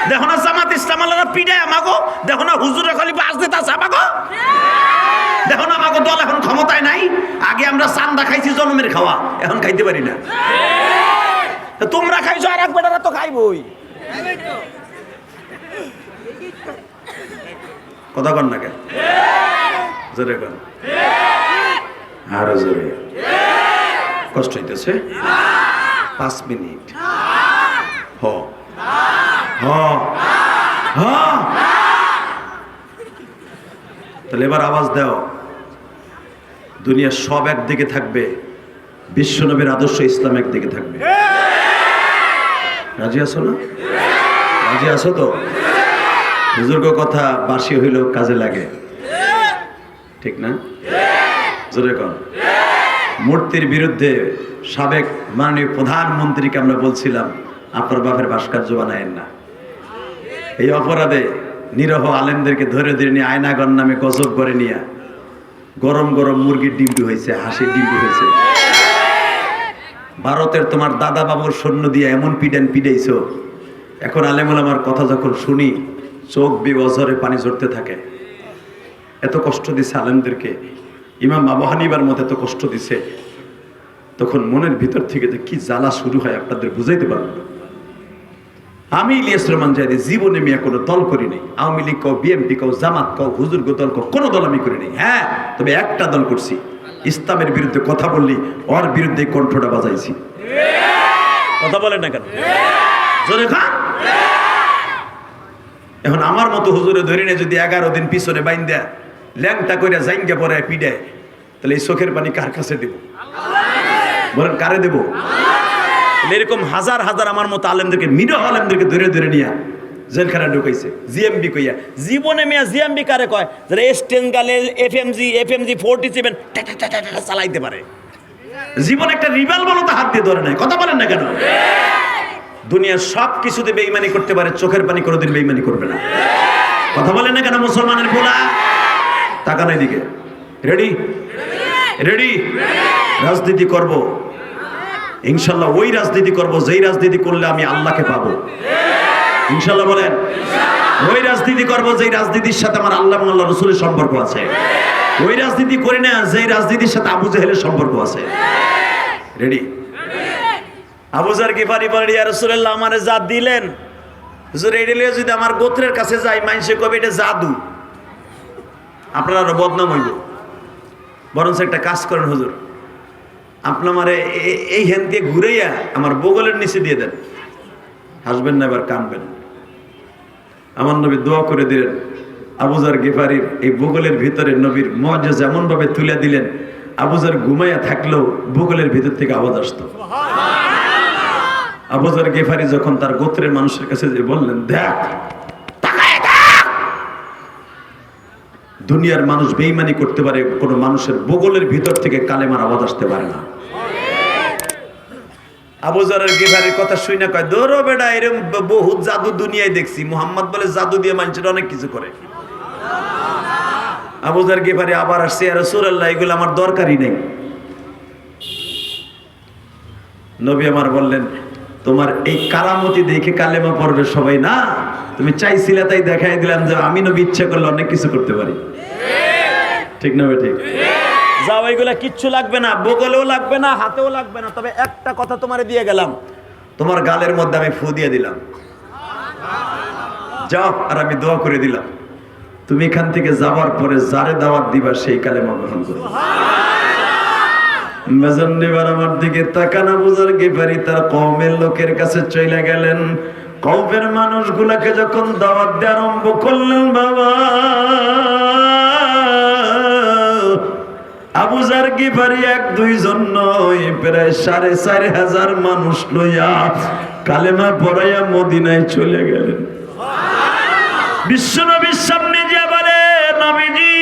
দেখো না জামাত ইসলামালারা পিটাই আমাগো, দেখো না হুজুরে খালি বাস দিতেছে আমাগো, দেখো না আমাগো দল এখন ক্ষমতায় নাই, আগে আমরা চান্দা খাইছি জন্মের খাওয়া, এখন খাইতে পারি না। তোমরা খাইছো আর এক বেটারা তো খাইবই। কথা কর না কেন? জোরে কর, আরো জোরে। কষ্ট হইতেছে? 5 মিনিট। হ হ হ, তাহলে এবার আওয়াজ দাও। দুনিয়ার সব একদিকে থাকবে, বিশ্বনবীর আদর্শ ইসলাম একদিকে থাকবে। রাজি আছো না? রাজি আছো তো? বুজুর্গ কথা বাসি হইলেও কাজে লাগে, ঠিক না? জোরে কর। মূর্তির বিরুদ্ধে সাবেক মাননীয় প্রধানমন্ত্রীকে আমরা বলছিলাম, আপনার বাপের ভাস্কর্য বানায়েন না। এই অপরাধে নিরহ আলেমদেরকে ধরে ধরে নিয়ে আয়নাগর নামে গজব করে নিয়ে গরম গরম মুরগির ডিমটি হয়েছে, হাঁসের ডিমটি হয়েছে। ভারতের তোমার দাদা বাবুর সৈন্য দিয়ে এমন পিটাইছো, এখন আলেমুল আমার কথা যখন শুনি চোখ বিবজরে পানি ঝরতে থাকে। এত কষ্ট দিছে আলেমদেরকে, ইমাম আবু হানিফার মতো এত কষ্ট দিছে, তখন মনের ভিতর থেকে যে কি জ্বালা শুরু হয় আপনাদের বুঝাইতে পারবো না। আমি ইলিয়াস রহমান জাহেদী জীবনে মিয়া কোনো দল করি নাই। আওয়ামী লীগ কও, বিএনপি কও, জামাত কও, হুজুর দল কও, কোনো দল আমি করি নাই। হ্যাঁ, তবে একটা দল করছি, ইসলামের বিরুদ্ধে কথা বললি ওর বিরুদ্ধে কণ্ঠটা বাজাইছি। কথা বলেন না কেন? জোরে খান। এখন আমার মতো হুজুরে ধরে নিয়ে যদি 11 দিন পিছনে বাইন দেয়, ল্যাংটা করে জাইঙ্গা পরে পিডায়, তাহলে এই চোখের পানি কার কাছে দেব? বলেন কারে দেব? এরকম হাজার হাজার আমার মতো আলেমদেরকে, মিডল আলেমদেরকে ধরে ধরে নিয়ে জেলখানা ঢুকাইছে। জিএমবি কইয়া, জীবনে মিয়া জিএমবি কারে কয়? যারা এসটেন গালে এফএমজি 47 চালাইতে পারে। জীবন একটা রিভাল বলো তো হাত দিয়ে ধরে নাই। কথা বলেন না কেন? দুনিয়ার সব কিছুতে বেঈমানি করতে পারে, চোখের পানি কোনোদিন বেঈমানি করবে না। কথা বলেন না কেন মুসলমানের পোলা? তাকানো এদিকে। রেডি? রেডি? রাজনীতি করব ইনশাল্লাহ, ওই রাজনীতি করব যেই রাজনীতি করলে আমি আল্লাহকে পাবো। ইনশাল্লাহ বলেন। ওই রাজনীতি করব যেই রাজনীতির সাথে আমার আল্লাহ এবং আল্লাহ রসুলের সম্পর্ক আছে। ওই রাজনীতি করি না যেই রাজনীতির সাথে আবু জেহেলের সম্পর্ক আছে। রেডি? আবু যার গিফারি বলে, ইয়া রাসূলুল্লাহ আমারে যা দিলেন হুজুর, এই দিলে যদি আমার গোত্রের কাছে যাই মানুষে কবে এটা জাদু, আপনার আরো বদনাম হইব। বরঞ্চ একটা কাজ করেন হুজুর, আপনার আমারে এই হ্যান দিয়ে ঘুরাইয়া আমার বগলের নিচে দিয়ে দেন। হাসবেন না, এবার কানবেন। আমার নবী দোয়া করে দিলেন, আবু যার গিফারির এই বগলের ভিতরে নবীর মুআজিজা এমন ভাবে তুলে দিলেন, আবু যার ঘুমাইয়া থাকলেও বগলের ভিতর থেকে আওয়াজ আসতো। আবু যার গিফারি যখন তার গোত্রের মানুষের কাছে যে বললেন, দেখ দুনিয়ার মানুষ বেঈমানি করতে পারে, কোন মানুষের বগলের ভিতর থেকে কালেমার আওয়াজ আসতে পারে না। আবু যারের গিফারির কথা শুই না কয়, দৌড়ো বেটা, এরকম বহুত জাদু দুনিয়ায় দেখছি, মুহাম্মদ বলে জাদু দিয়ে মানুষের অনেক কিছু করে। আবু যার গিফারি আবার আসছে, ইয়া রাসূলুল্লাহ এগুলো আমার দরকারই নেই। নবী আমার বললেন, তোমার এই কারামতি দেখে কালেমা পড়বে সবাই না, তুমি চাইছিলে তাই দেখাই দিলাম যে আমি নবী ইচ্ছা করলে অনেক কিছু করতে পারি। ঠিক না ঠিক? যাও, এইগুলা কিচ্ছু লাগবে না, বগলেও লাগবে না, হাতেও লাগবে না। তবে একটা কথা তোমারে দিয়ে গেলাম, তোমার গালের মধ্যে আমি ফু দিয়ে দিলাম, যাও, আর আমি দোয়া করে দিলাম, তুমি এখান থেকে যাওয়ার পরে যারে দাওয়াত দিবা সেই কালেমা গ্রহণ করবে। মেজন্নিবার আমার দিকে তাকানা বুঝার গিফারি তার কওমের লোকের কাছে চলে গেলেন। কওমের মানুষগুলাকে যখন দাওয়াত দেওয়া আরম্ভ করলেন, বাবা আবু যার গিফারি 1-2 জন নয়, প্রায় 4,500 মানুষ লইয়া কালেমা পড়াইয়া মদিনায় চলে গেলেন। বিশ্বনবীর সামনে যা বলে, নবীজি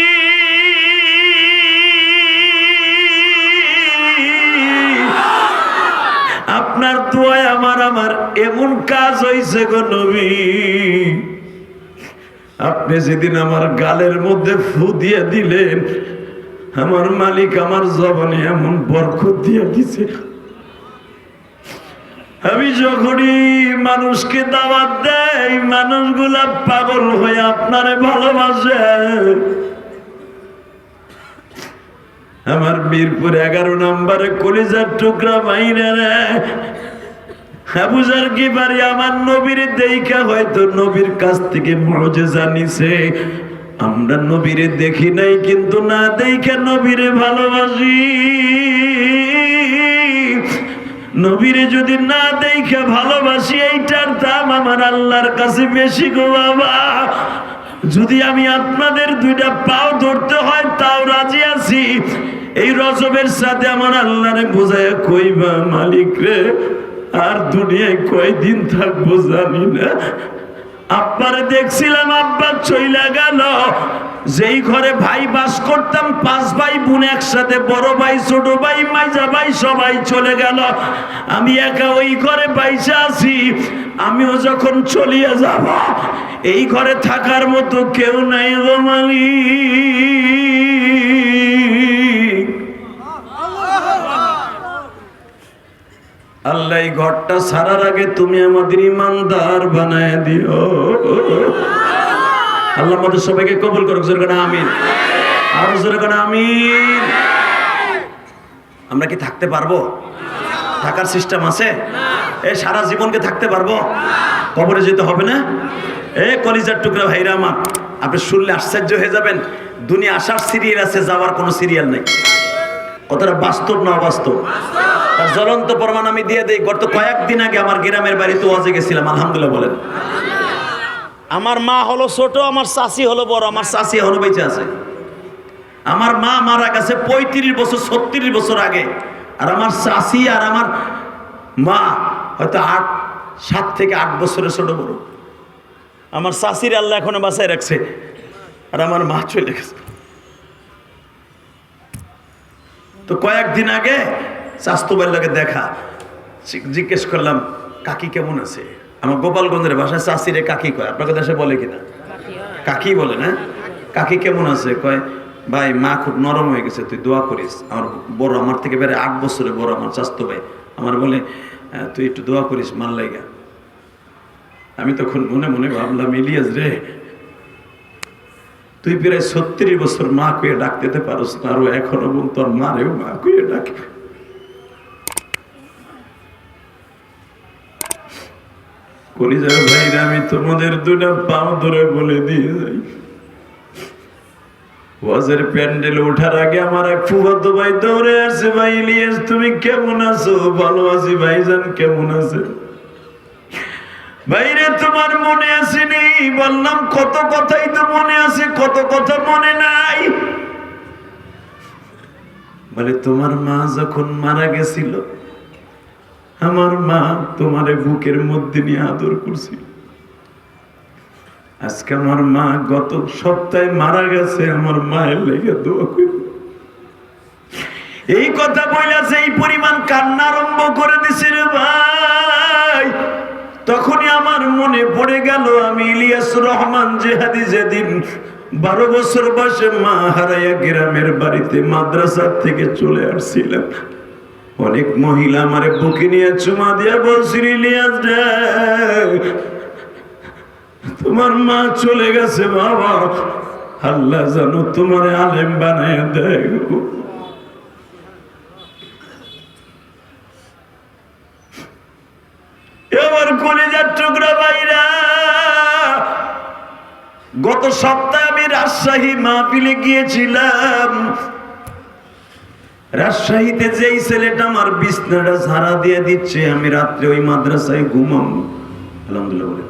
আপনার দোয়ায় আমার এমন কাজ হয়েছে গো নবী, আপনি যেদিন আমার গালের মধ্যে ফু দিয়ে দিলেন, আমার মালিক আমার জবানে এমন বরকত দিয়ে দিছে, আমি যখনই মানুষকে দাওয়াত দেই মানুষগুলা পাগল হয়ে আপনারে ভালোবাসে। আমার মিরপুর 11 নম্বরে কলিজার টুকরা মাইরা রে আবু যার গিফারি আমার নবীর দেইখা হয়তো নবীর কাছ থেকে মুজিজা নিছে। আমরা নবীরে দেখি নাই, কিন্তু না দেইখা নবীরে ভালোবাসি। নবীরে যদি না দেইখা ভালোবাসি, এইটার দাম আমার আল্লাহর কাছে বেশি গো বাবা। যদি আমি আপনাদের 2টা পাও ধরতে হয় তাও রাজি আছি। এই রজবের সাথে আমার আল্লাহরে বোঝায় কইবা, মালিক রে আর দুনিয়ায় কয়দিন থাকবো জানি না। আব্বারে দেখছিলাম, আব্বা চইলা গেল। যেই ঘরে ভাই বাস করতাম, 5 ভাই বোন একসাথে, বড় ভাই ছোট ভাই মাইজা ভাই সবাই চলে গেল, আমি একা ওই ঘরে বাইসা আছি। আমিও যখন চলিয়ে যাব, এই ঘরে থাকার মতো কেউ নাই গো মালিক। আল্লাহ এই ঘরটা ছাড়ার আগে তুমি আমাদের ইমানদার বানায় দিও। আল্লাহ আমাদের সবাইকে কবুল করুক, জোরে করে আমিন। আর জোরে করে আমিন। আমরা কি থাকতে পারবো? থাকার সিস্টেম আছে? এ সারা জীবনকে থাকতে পারবো? কবরে যেতে হবে না? এ কলিজার টুকরা ভাইরা আমার, আপনি শুনলে আশ্চর্য হয়ে যাবেন। দুনিয়া আসার সিরিয়াল আছে, যাওয়ার কোনো সিরিয়াল নেই। কতটা বাস্তব না অবাস্তব? তার জ্বলন্ত প্রমাণ আমি দিয়ে দেই। গত কয়েকদিন আগে আমার গ্রামের বাড়িতে ওয়াজে গেছিলাম, আলহামদুলিল্লাহ বলেন। আমার মা হলো ছোট, আমার চাচি হলো বড়। আমার চাচি হলো বেঁচে আছে। আমার মা মারা গেছে 35 বছর 36 বছর আগে। আর আমার চাচি আর আমার মা হয়তো 7 থেকে 8 বছরের ছোট বড়। আমার চাচির আল্লাহ এখনো বাঁচায় রাখছে, আর আমার মা চলে গেছে। তো কয়েকদিন আগে স্বাস্থ্য লাগে দেখা, জিজ্ঞেস করলাম কাকি কেমন আছে। আমার গোপালগঞ্জের ভাষায় চাচিরে কাকি কয়, আপনাকে দেশে বলে কিনা? কাকি বলে না? কাকি কেমন আছে? কয় ভাই মা খুব নরম হয়ে গেছে, তুই দোয়া করিস। আমার বড়, আমার থেকে বেড়ে 8 বছরে বড় আমার স্বাস্থ্য ভাই আমার বলে তুই একটু দোয়া করিস মান লাইগা। আমি তখন মনে মনে ভাবলাম, ইলিয়াস রে, তুই প্রায় 36 বছর মা কুয়ে ডাকতে পারস না, আরো এখনো বোন তোর মারেও মা কুয়ে ডাকে। কলিজার ভাইরা, আমি তোমাদের 2টা পাও ধরে বলে দিয়ে যাই, ওয়াজের প্যান্ডেল ওঠার আগে আমার এক ফুফাতো ভাই দৌড়ে আসে, ভাই ইলিয়াস তুমি কেমন আছো? ভালো আছি ভাইজান, কেমন আছে? ভাইরে তোমার মনে আসেনি? বললাম কত কথাই তো মনে আছে, কত কথা মনে নাই। বলে তোমার মা যখন মারা গেছিল, আমার মা তোমারে বুকের মধ্যে নিয়ে আদর করছিল। আজকে আমার মা গত সপ্তাহে মারা গেছে, আমার মায়ের লেগে দোয়া করি। এই কথা বলেছে, এই পরিমাণ কান্না আরম্ভ করে দিছে রে ভাই। তখনই আমার মনে পড়ে গেল, আমি ইলিয়াস রহমান জেহাদি যেদিন 12 বছর বয়সে মা হারাইয়া গ্রামের বাড়িতে মাদ্রাসা থেকে চলে আসছিলাম, অনেক মহিলা আমারে বুকে নিয়ে চুমা দিয়া বলছিল, ইলিয়াস রে তোমার মা চলে গেছে বাবা, আল্লাহ জানো তোমারে আলেম বানায় দেয়। এবার কলিজার টুকরা ভাইরা, গত সপ্তাহে আমি রাজশাহী মাহফিলে গিয়েছিলাম। রাজশাহীতে যেই ছেলেটা আমার বিছনাটা ঝাড়া দিয়ে দিচ্ছে, আমি রাত্রে ওই মাদ্রাসায় ঘুমাম। আলহামদুলিল্লাহ বলে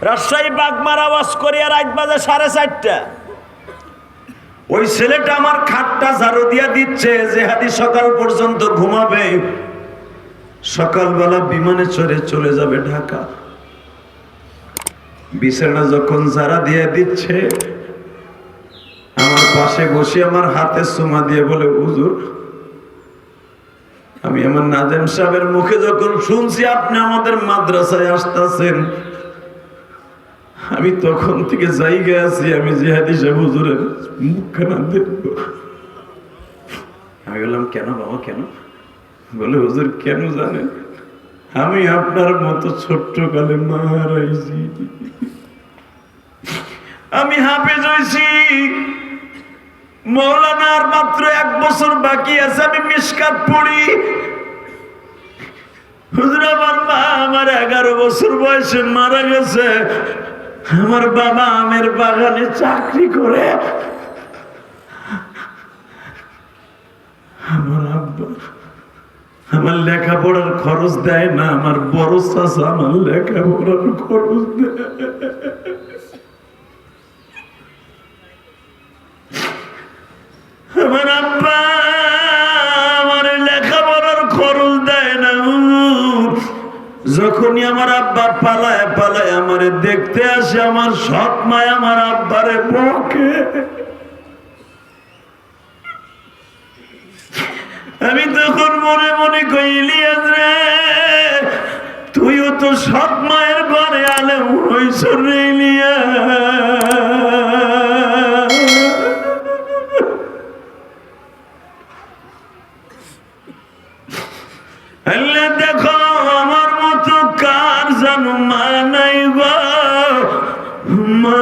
রাজশাহী বাগমারা ওয়াজ করিয়া রাত বাজে 4:30। ওই ছেলেটা আমার খাটটা ঝাড়ু দিয়া দিচ্ছে, যে হাদি সকাল পর্যন্ত ঘুমাবে, সকালবেলা বিমানে চড়ে চলে যাবে ঢাকা। বিছানা যখন ঝাড়া দিয়ে দিচ্ছে, আমার পাশে বসে আমার হাতে চুমা দিয়ে বলে, হুজুর আমি আমার নাজেম সাহেবের মুখে যখন শুনছি আপনি আমাদের মাদ্রাসায় আসতেছেন, আমি তখন থেকে জায়গায় আছি, আমি জিহাদি সাহেব হুজুরের মুখখানা দেখবো। আমি বললাম, কেন বাবা কেন? বলে, হুজুর কেন জানেন, আমি আপনার মতো ছোট্ট কালে মা হারাইছি, আমি হাফেজ হইছি, মৌলানার মাত্র 1 বছর বাকি আছে, আমি মিশকাত পড়ি। হুজুর আমার মা আমার 11 বছর বয়সে মারা গেছে। আমার বাবা আমের বাগানে চাকরি করে। আমার আব্বা আমার লেখাপড়ার খরচ দেয় না, আমার বড় চাচা আমার লেখাপড়ার খরচ দেয়। আমার আব্বা আমার লেখাপড়ার খরচ দেয় না। যখনই আমার আব্বা পালায় পালায় আমারে দেখতে আসে, আমার সৎ মায় আমার আব্বারে বকে। আমি তখন মনে মনে কই, ইলিয়াস রে তুইও তো সৎ মায়ের ঘরে আলেম হইছ রে ইলিয়াস। আল্লাহ দেখো আমার মতো কার জানো মা নাই গো মা।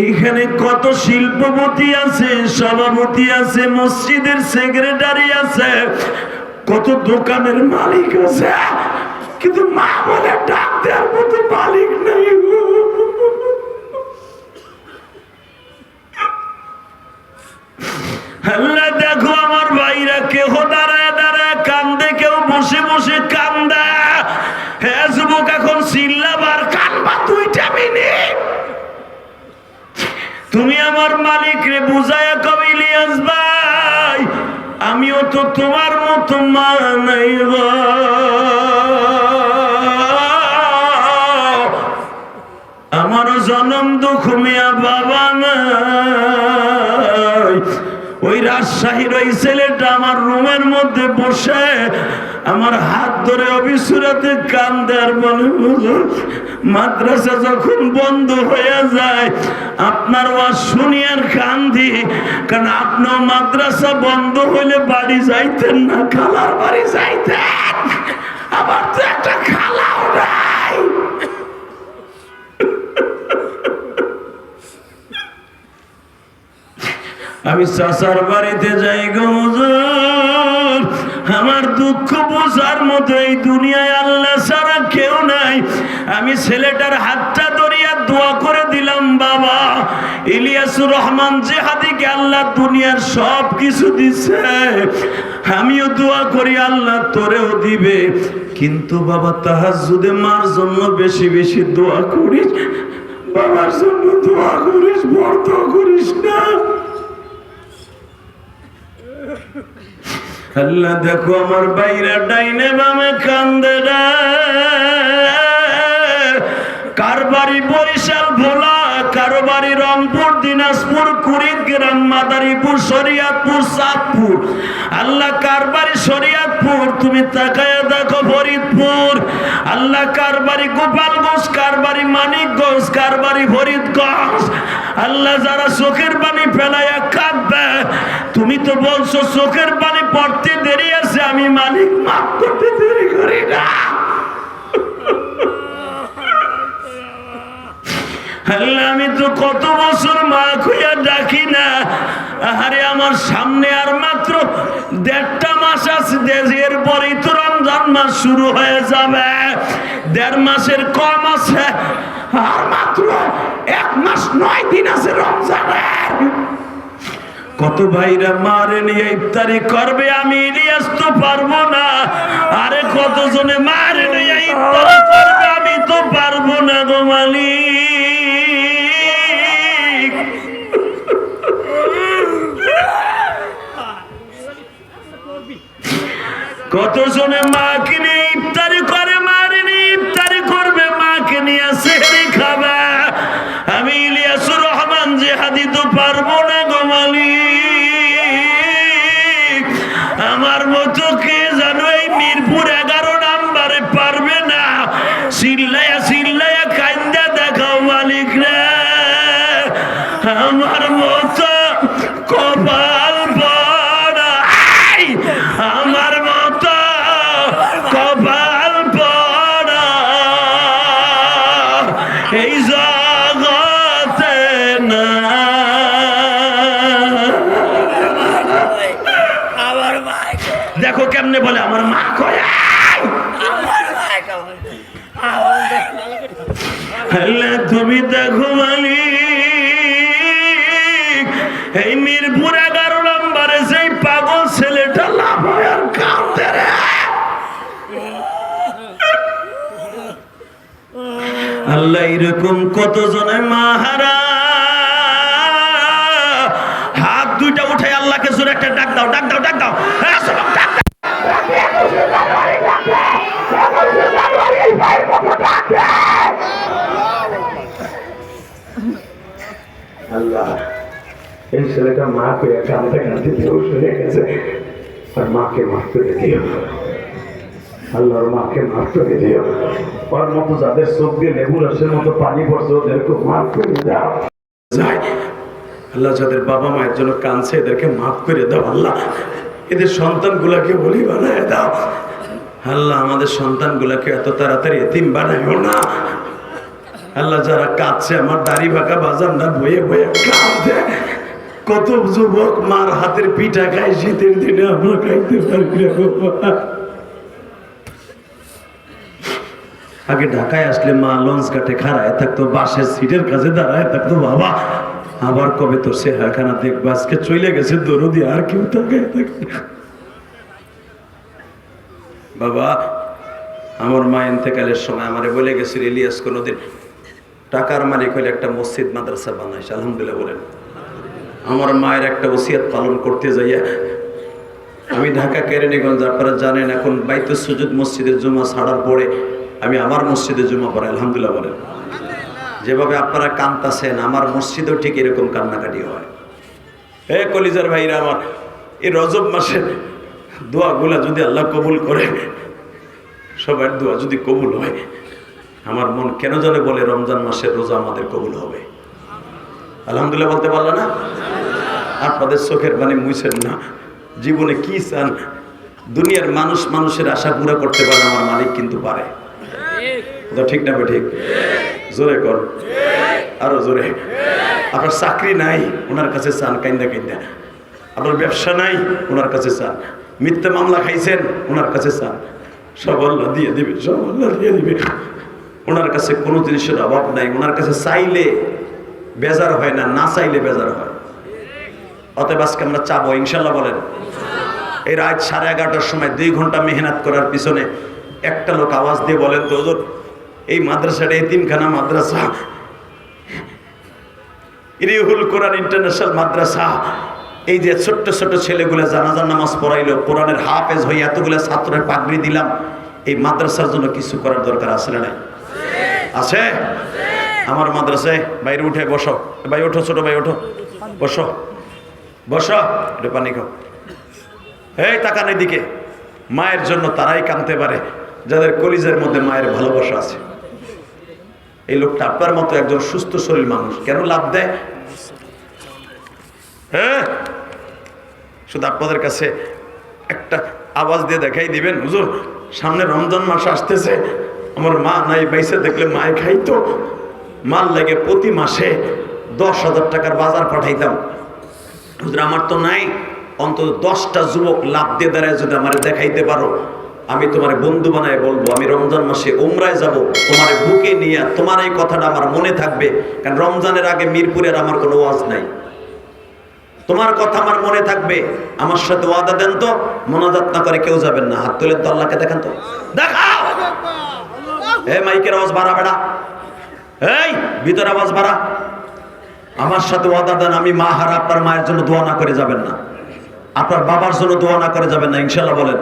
এইখানে কত শিল্পপতি আছে, সভাপতি আছে, মসজিদের সেক্রেটারি আছে, কত দোকানের মালিক আছে, কিন্তু মা বলে ডাক দেওয়ার মতো মালিক নাই। আল্লাহ দেখো আমার ভাইরা, কেহ দাঁড়ায় দাঁড়ায় কান্দে, কেউ বসে বসে কান্দা। হ্যাঁ যুবক, এখন চিল্লাবার কানবা 2টা মিনিট। তুমি আমার মালিক রে বুঝায়া কবে, ইলিয়াস ভাই আমিও তো তোমার মতো মা নাই গো, আমারও জনম দুঃখ মিয়া বাবা নাই। ওই রাজশাহীর ওই ছেলেটা আমার রুমের মধ্যে বসে আমার হাত ধরে অবিসুরাতে কান্দে আর বলে, হুজুর মাদ্রাসা যখন বন্ধ হয়ে যায় আপনার ওয়াজ শুনি আর কান্দি, কারণ আপনার মাদ্রাসা বন্ধ হইলে বাড়ি যাইতেন না, খালার বাড়ি যাইতেন, আবার তো একটা খালাও নাই। আমি চাচার বাড়িতে যাই গো হুজুর, আমার দুঃখ বোঝার মতো এই দুনিয়ায় আল্লাহ ছাড়া কেউ নাই। আমি ছেলেটার হাতটা ধরিয়া দোয়া করে দিলাম, বাবা ইলিয়াসুর রহমান জিহাদিকে আল্লাহ দুনিয়ার সব কিছু দিছে, আমিও দোয়া করি আল্লাহ তোরেও দিবে, কিন্তু বাবা তাহাজ্জুদে মার জন্য বেশি বেশি দোয়া করিস, বাবার জন্য দোয়া করিস, বর্ত করিস না। আল্লাহ দেখো আমার বাইরা ডাইনে বামে কান্দে রে, কার বাড়ি বরিশাল ভোলা, কারো বাড়ি রংপুর, দিনাজপুর, কুড়িগ্রাম, মাদারীপুর, শরীয়তপুর, চাঁদপুর। আল্লাহ কার বাড়ি শরীয়তপুর, তুমি তাকায়া দেখো ফরিদপুর। আল্লাহ কার বাড়ি গোপালগঞ্জ, কার বাড়ি মানিকগঞ্জ, কার বাড়ি ফরিদগঞ্জ। আল্লাহ যারা চোখের পানি ফেলাইয়া কাঁদবে, তুমি তো বলছো চোখের পানি পড়তে দেরি আছে, আমি মালিক মাফ করতে দেরি করি না। আল্লাহ আমি তো কত বছর মা খুঁয়া ডাকি না। আরে আমার সামনে আর মাত্র 1.5 মাস আছে, এরপরেই তো রমজান মাস শুরু হয়ে যাবে। 1.5 মাসের কম আছে, আর মাত্র 1 মাস 9 দিন আছে রমজানের। কত ভাইরা মারে নিয়ে ইফতারি করবে, আমি ইলিয়াস তো পারবো না। আরে কতজনে মারে নিয়ে ইফতারি করবে, আমি তো পারবো না গো মালিক। কতজনে মাকে নিয়ে ইফতারি করে, মারে নিয়ে ইফতারি করবে, মাকে নিয়ে সেহরি খাবে। আমি ইলিয়াসুর রহমান জিহাদি তো পারবো না গো মালিক। আমার মতো কে জানো এই মিরপুর 11 নম্বরে পারবে না। চিল্লায়া চিল্লায়া কান্দা দেখাও মালিক রে। আমার মতো কপাল পড়া, আমার মতো কপাল পড়া এই জগতে না। দেখো কেমনে বলে আমার মা কয়, তুমি দেখো মালিক, এই মিরপুর 11 নম্বরে সেই পাগল ছেলেটা লাভ হয় আর কাঁদে রে। আল্লাহ এরকম কতজনে মাহারা। হাত দুইটা উঠে আল্লাহকে জোরে একটা ডাক দাও, ডাক দাও, ডাক দাও। হ্যাঁ, সবাই ডাক দাও। আল্লাহ এই ছেলেটা মা পেয়ে কাঁদতে কাঁদতে বেহুশ হয়ে গেছে, আর মাকে মাফ করে দিও। আল্লাহর মাকে মাফ করে দিও। ওর মতো যাদের চোখ দিয়ে লেবু রসের মতো পানি পড়ছে, ওদেরকে মাফ করে দাও। যাই আল্লাহ, যাদের বাবা মায়ের জন্য কাঁদছে এদেরকে মাফ করে দাও। আল্লাহ এদের সন্তানগুলাকে বলি বানায় দাও। আল্লাহ আমাদের সন্তানগুলাকে এত তাড়াতাড়ি এতিম বানাইও না। আল্লাহ যারা কাঁদছে, আমার দাড়ি বাঁকা বাজার না বয়ে বয়ে কাঁদছে। কত যুবক মার হাতের পিঠা খায় শীতের দিনে, আমরা খাইতে পারি না। আগে ঢাকায় আসলে মা লঞ্চ ঘাটে খাড়ায় থাকতো, বাসের সিটের কাছে দাঁড়ায় থাকতো। বাবা আবার কবে তোর চেহারাখানা দেখবো, আজকে চলে গেছে দরদি, আর কেউ তাকায় থাকে। বাবা আমার মা ইন্তেকালের সময় আমারে বলে গেছিল, ইলিয়াস কোনোদিন টাকার মালিক হইলে একটা মসজিদ মাদ্রাসা বানাইছে। আলহামদুলিল্লাহ বলেন। আমার মায়ের একটা ওসিয়ত পালন করতে যাইয়া আমি ঢাকা কেরানীগঞ্জ, আপনারা জানেন এখন বাইতুস সুজুদ মসজিদের জুমা ছাড়ার পরে আমি আমার মসজিদে জুমা পড়ে। আলহামদুলিল্লাহ বলেন। যেভাবে আপনারা কাঁদতেছেন, আমার মসজিদেও ঠিক এরকম কান্নাকাটি হয়। হে কলিজার ভাইরা আমার, এই রজব মাসে দোয়াগুলা যদি আল্লাহ কবুল করে, সবার দোয়া যদি কবুল হয়, আমার মন কেন জানে বলে রমজান মাসের রোজা আমাদের কবুল হবে। আলহামদুলিল্লাহ বলতে পারলো না? আপনাদের চোখের পানি মুছেন না। জীবনে কি চান? দুনিয়ার মানুষ মানুষের আশা পুরো করতে পারে, আমার মালিক কিন্তু পারে। ঠিক না ঠিক? জোরে কর, আরো জোরে। আপনার চাকরি নাই, ওনার কাছে চান কাইন্দা কাইন্দা। আপনার ব্যবসা নাই, ওনার কাছে চান। মিথ্যা মামলা খাইছেন, ওনার কাছে চান। সব আল্লাহ দিয়ে দিবে, সব আল্লাহ দিয়ে দিবে। ওনার কাছে কোনো জিনিসের অভাব নাই। ওনার কাছে চাইলে বেজার হয় না, না চাইলে বেজার হয়। অতএব আজকে আমরা চাবো ইনশাল্লাহ বলেন। এই রাত 11:30টার সময় 2 ঘন্টা মেহনত করার পিছনে একটা লোক আওয়াজ দিয়ে বলেন তো, হুজুর এই মাদ্রাসাটা এতিমখানা মাদ্রাসা, ইরিহুল কোরআন ইন্টারন্যাশনাল মাদ্রাসা, এই যে ছোট্ট ছোট ছেলেগুলো জানাজার নামাজ পড়াইলো, কোরআনের হাফেজ হয়ে এতগুলো ছাত্রের পাগড়ি দিলাম, এই মাদ্রাসার জন্য কিছু করার দরকার আছে না? নাই আছে? আমার মাদ্রাসায় বাইরে উঠে বসো, ভাই ওঠো, ছোট ভাই ওঠো, বসো বসো, একটু পানি খাও। এই তাকান এদিকে। মায়ের জন্য তারাই কাঁদতে পারে যাদের কলিজার মধ্যে মায়ের ভালোবাসা আছে। এই লোকটা আপনার মতো একজন সুস্থ শরীর মানুষ কেন লাভ দেয়? হ্যাঁ, শুধু আপনাদের কাছে একটা আওয়াজ দিয়ে দেখাই দিবেন, হুজুর সামনে রমজান মাস আসতেছে, আমার মা নাই, বাইসে দেখলে মায়ে খাইতো, মাল লাগে প্রতি মাসে 10,000 টাকার বাজার পাঠাইতাম। হুজুর আমার তো নাই, অন্তত 10টা যুবক লাভ দিয়ে দাঁড়ায় যদি আমার দেখাইতে পারো, আমি তোমার বন্ধু বানায় বলবো আমি রমজান মাসে উমরায় যাব, তোমার বুকে নিয়ে তোমার এই কথাটা আমার মনে থাকবে। কারণ রমজানের আগে মিরপুরের আমার কোনো ওয়াজ নাই, তোমার কথা আমার মনে থাকবে। আমার সাথে ওয়াদা দেন তো, মোনাজাত না করে কেউ যাবেন না। হাত তোলেন তো, আল্লাহকে দেখান তো, দেখাও। এই মাইকের আওয়াজ বাড়া বেড়া, এই ভিতর আওয়াজ বাড়া। আমার সাথে ওয়াদা দেন, আমি মা হারা আপনার মায়ের জন্য দোয়া না করে যাবেন না, আপনার বাবার জন্য দোয়া না করে যাবেন না, ইনশাল্লাহ বলেন।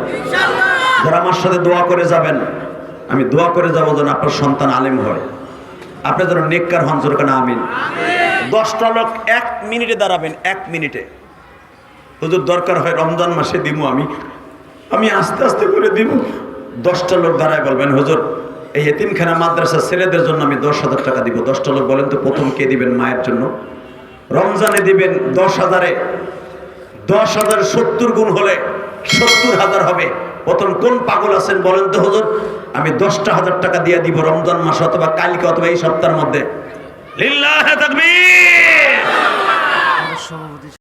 যারা আমার সাথে দোয়া করে যাবেন, আমি দোয়া করে যাবো যেন আপনার সন্তান আলেম হয়, আপনি যেন নেককার হন, জোর কেন আমিন। 10টা লোক 1 মিনিটে দাঁড়াবেন, 1 মিনিটে। হুজুর দরকার হয় রমজান মাসে দিব, আমি আস্তে আস্তে করে দিব। 10টা লোক দাঁড়ায় বলবেন, হুজুর এই এতিমখানা মাদ্রাসা ছেলেদের জন্য আমি 10,000 টাকা দিব। 10টা লোক বলেন তো, প্রথম কে দিবেন? মায়ের জন্য। রমজানে দিবেন 10,000-এ 10,000 70 গুণ হলে 70,000 হবে। প্রথম কোন পাগল আছেন বলেন তো, হুজুর আমি 10,000 টাকা দিয়ে দিব রমজান মাস, অথবা কালকে, অথবা এই সপ্তাহের মধ্যে। লিল্লাহি তাকবীর।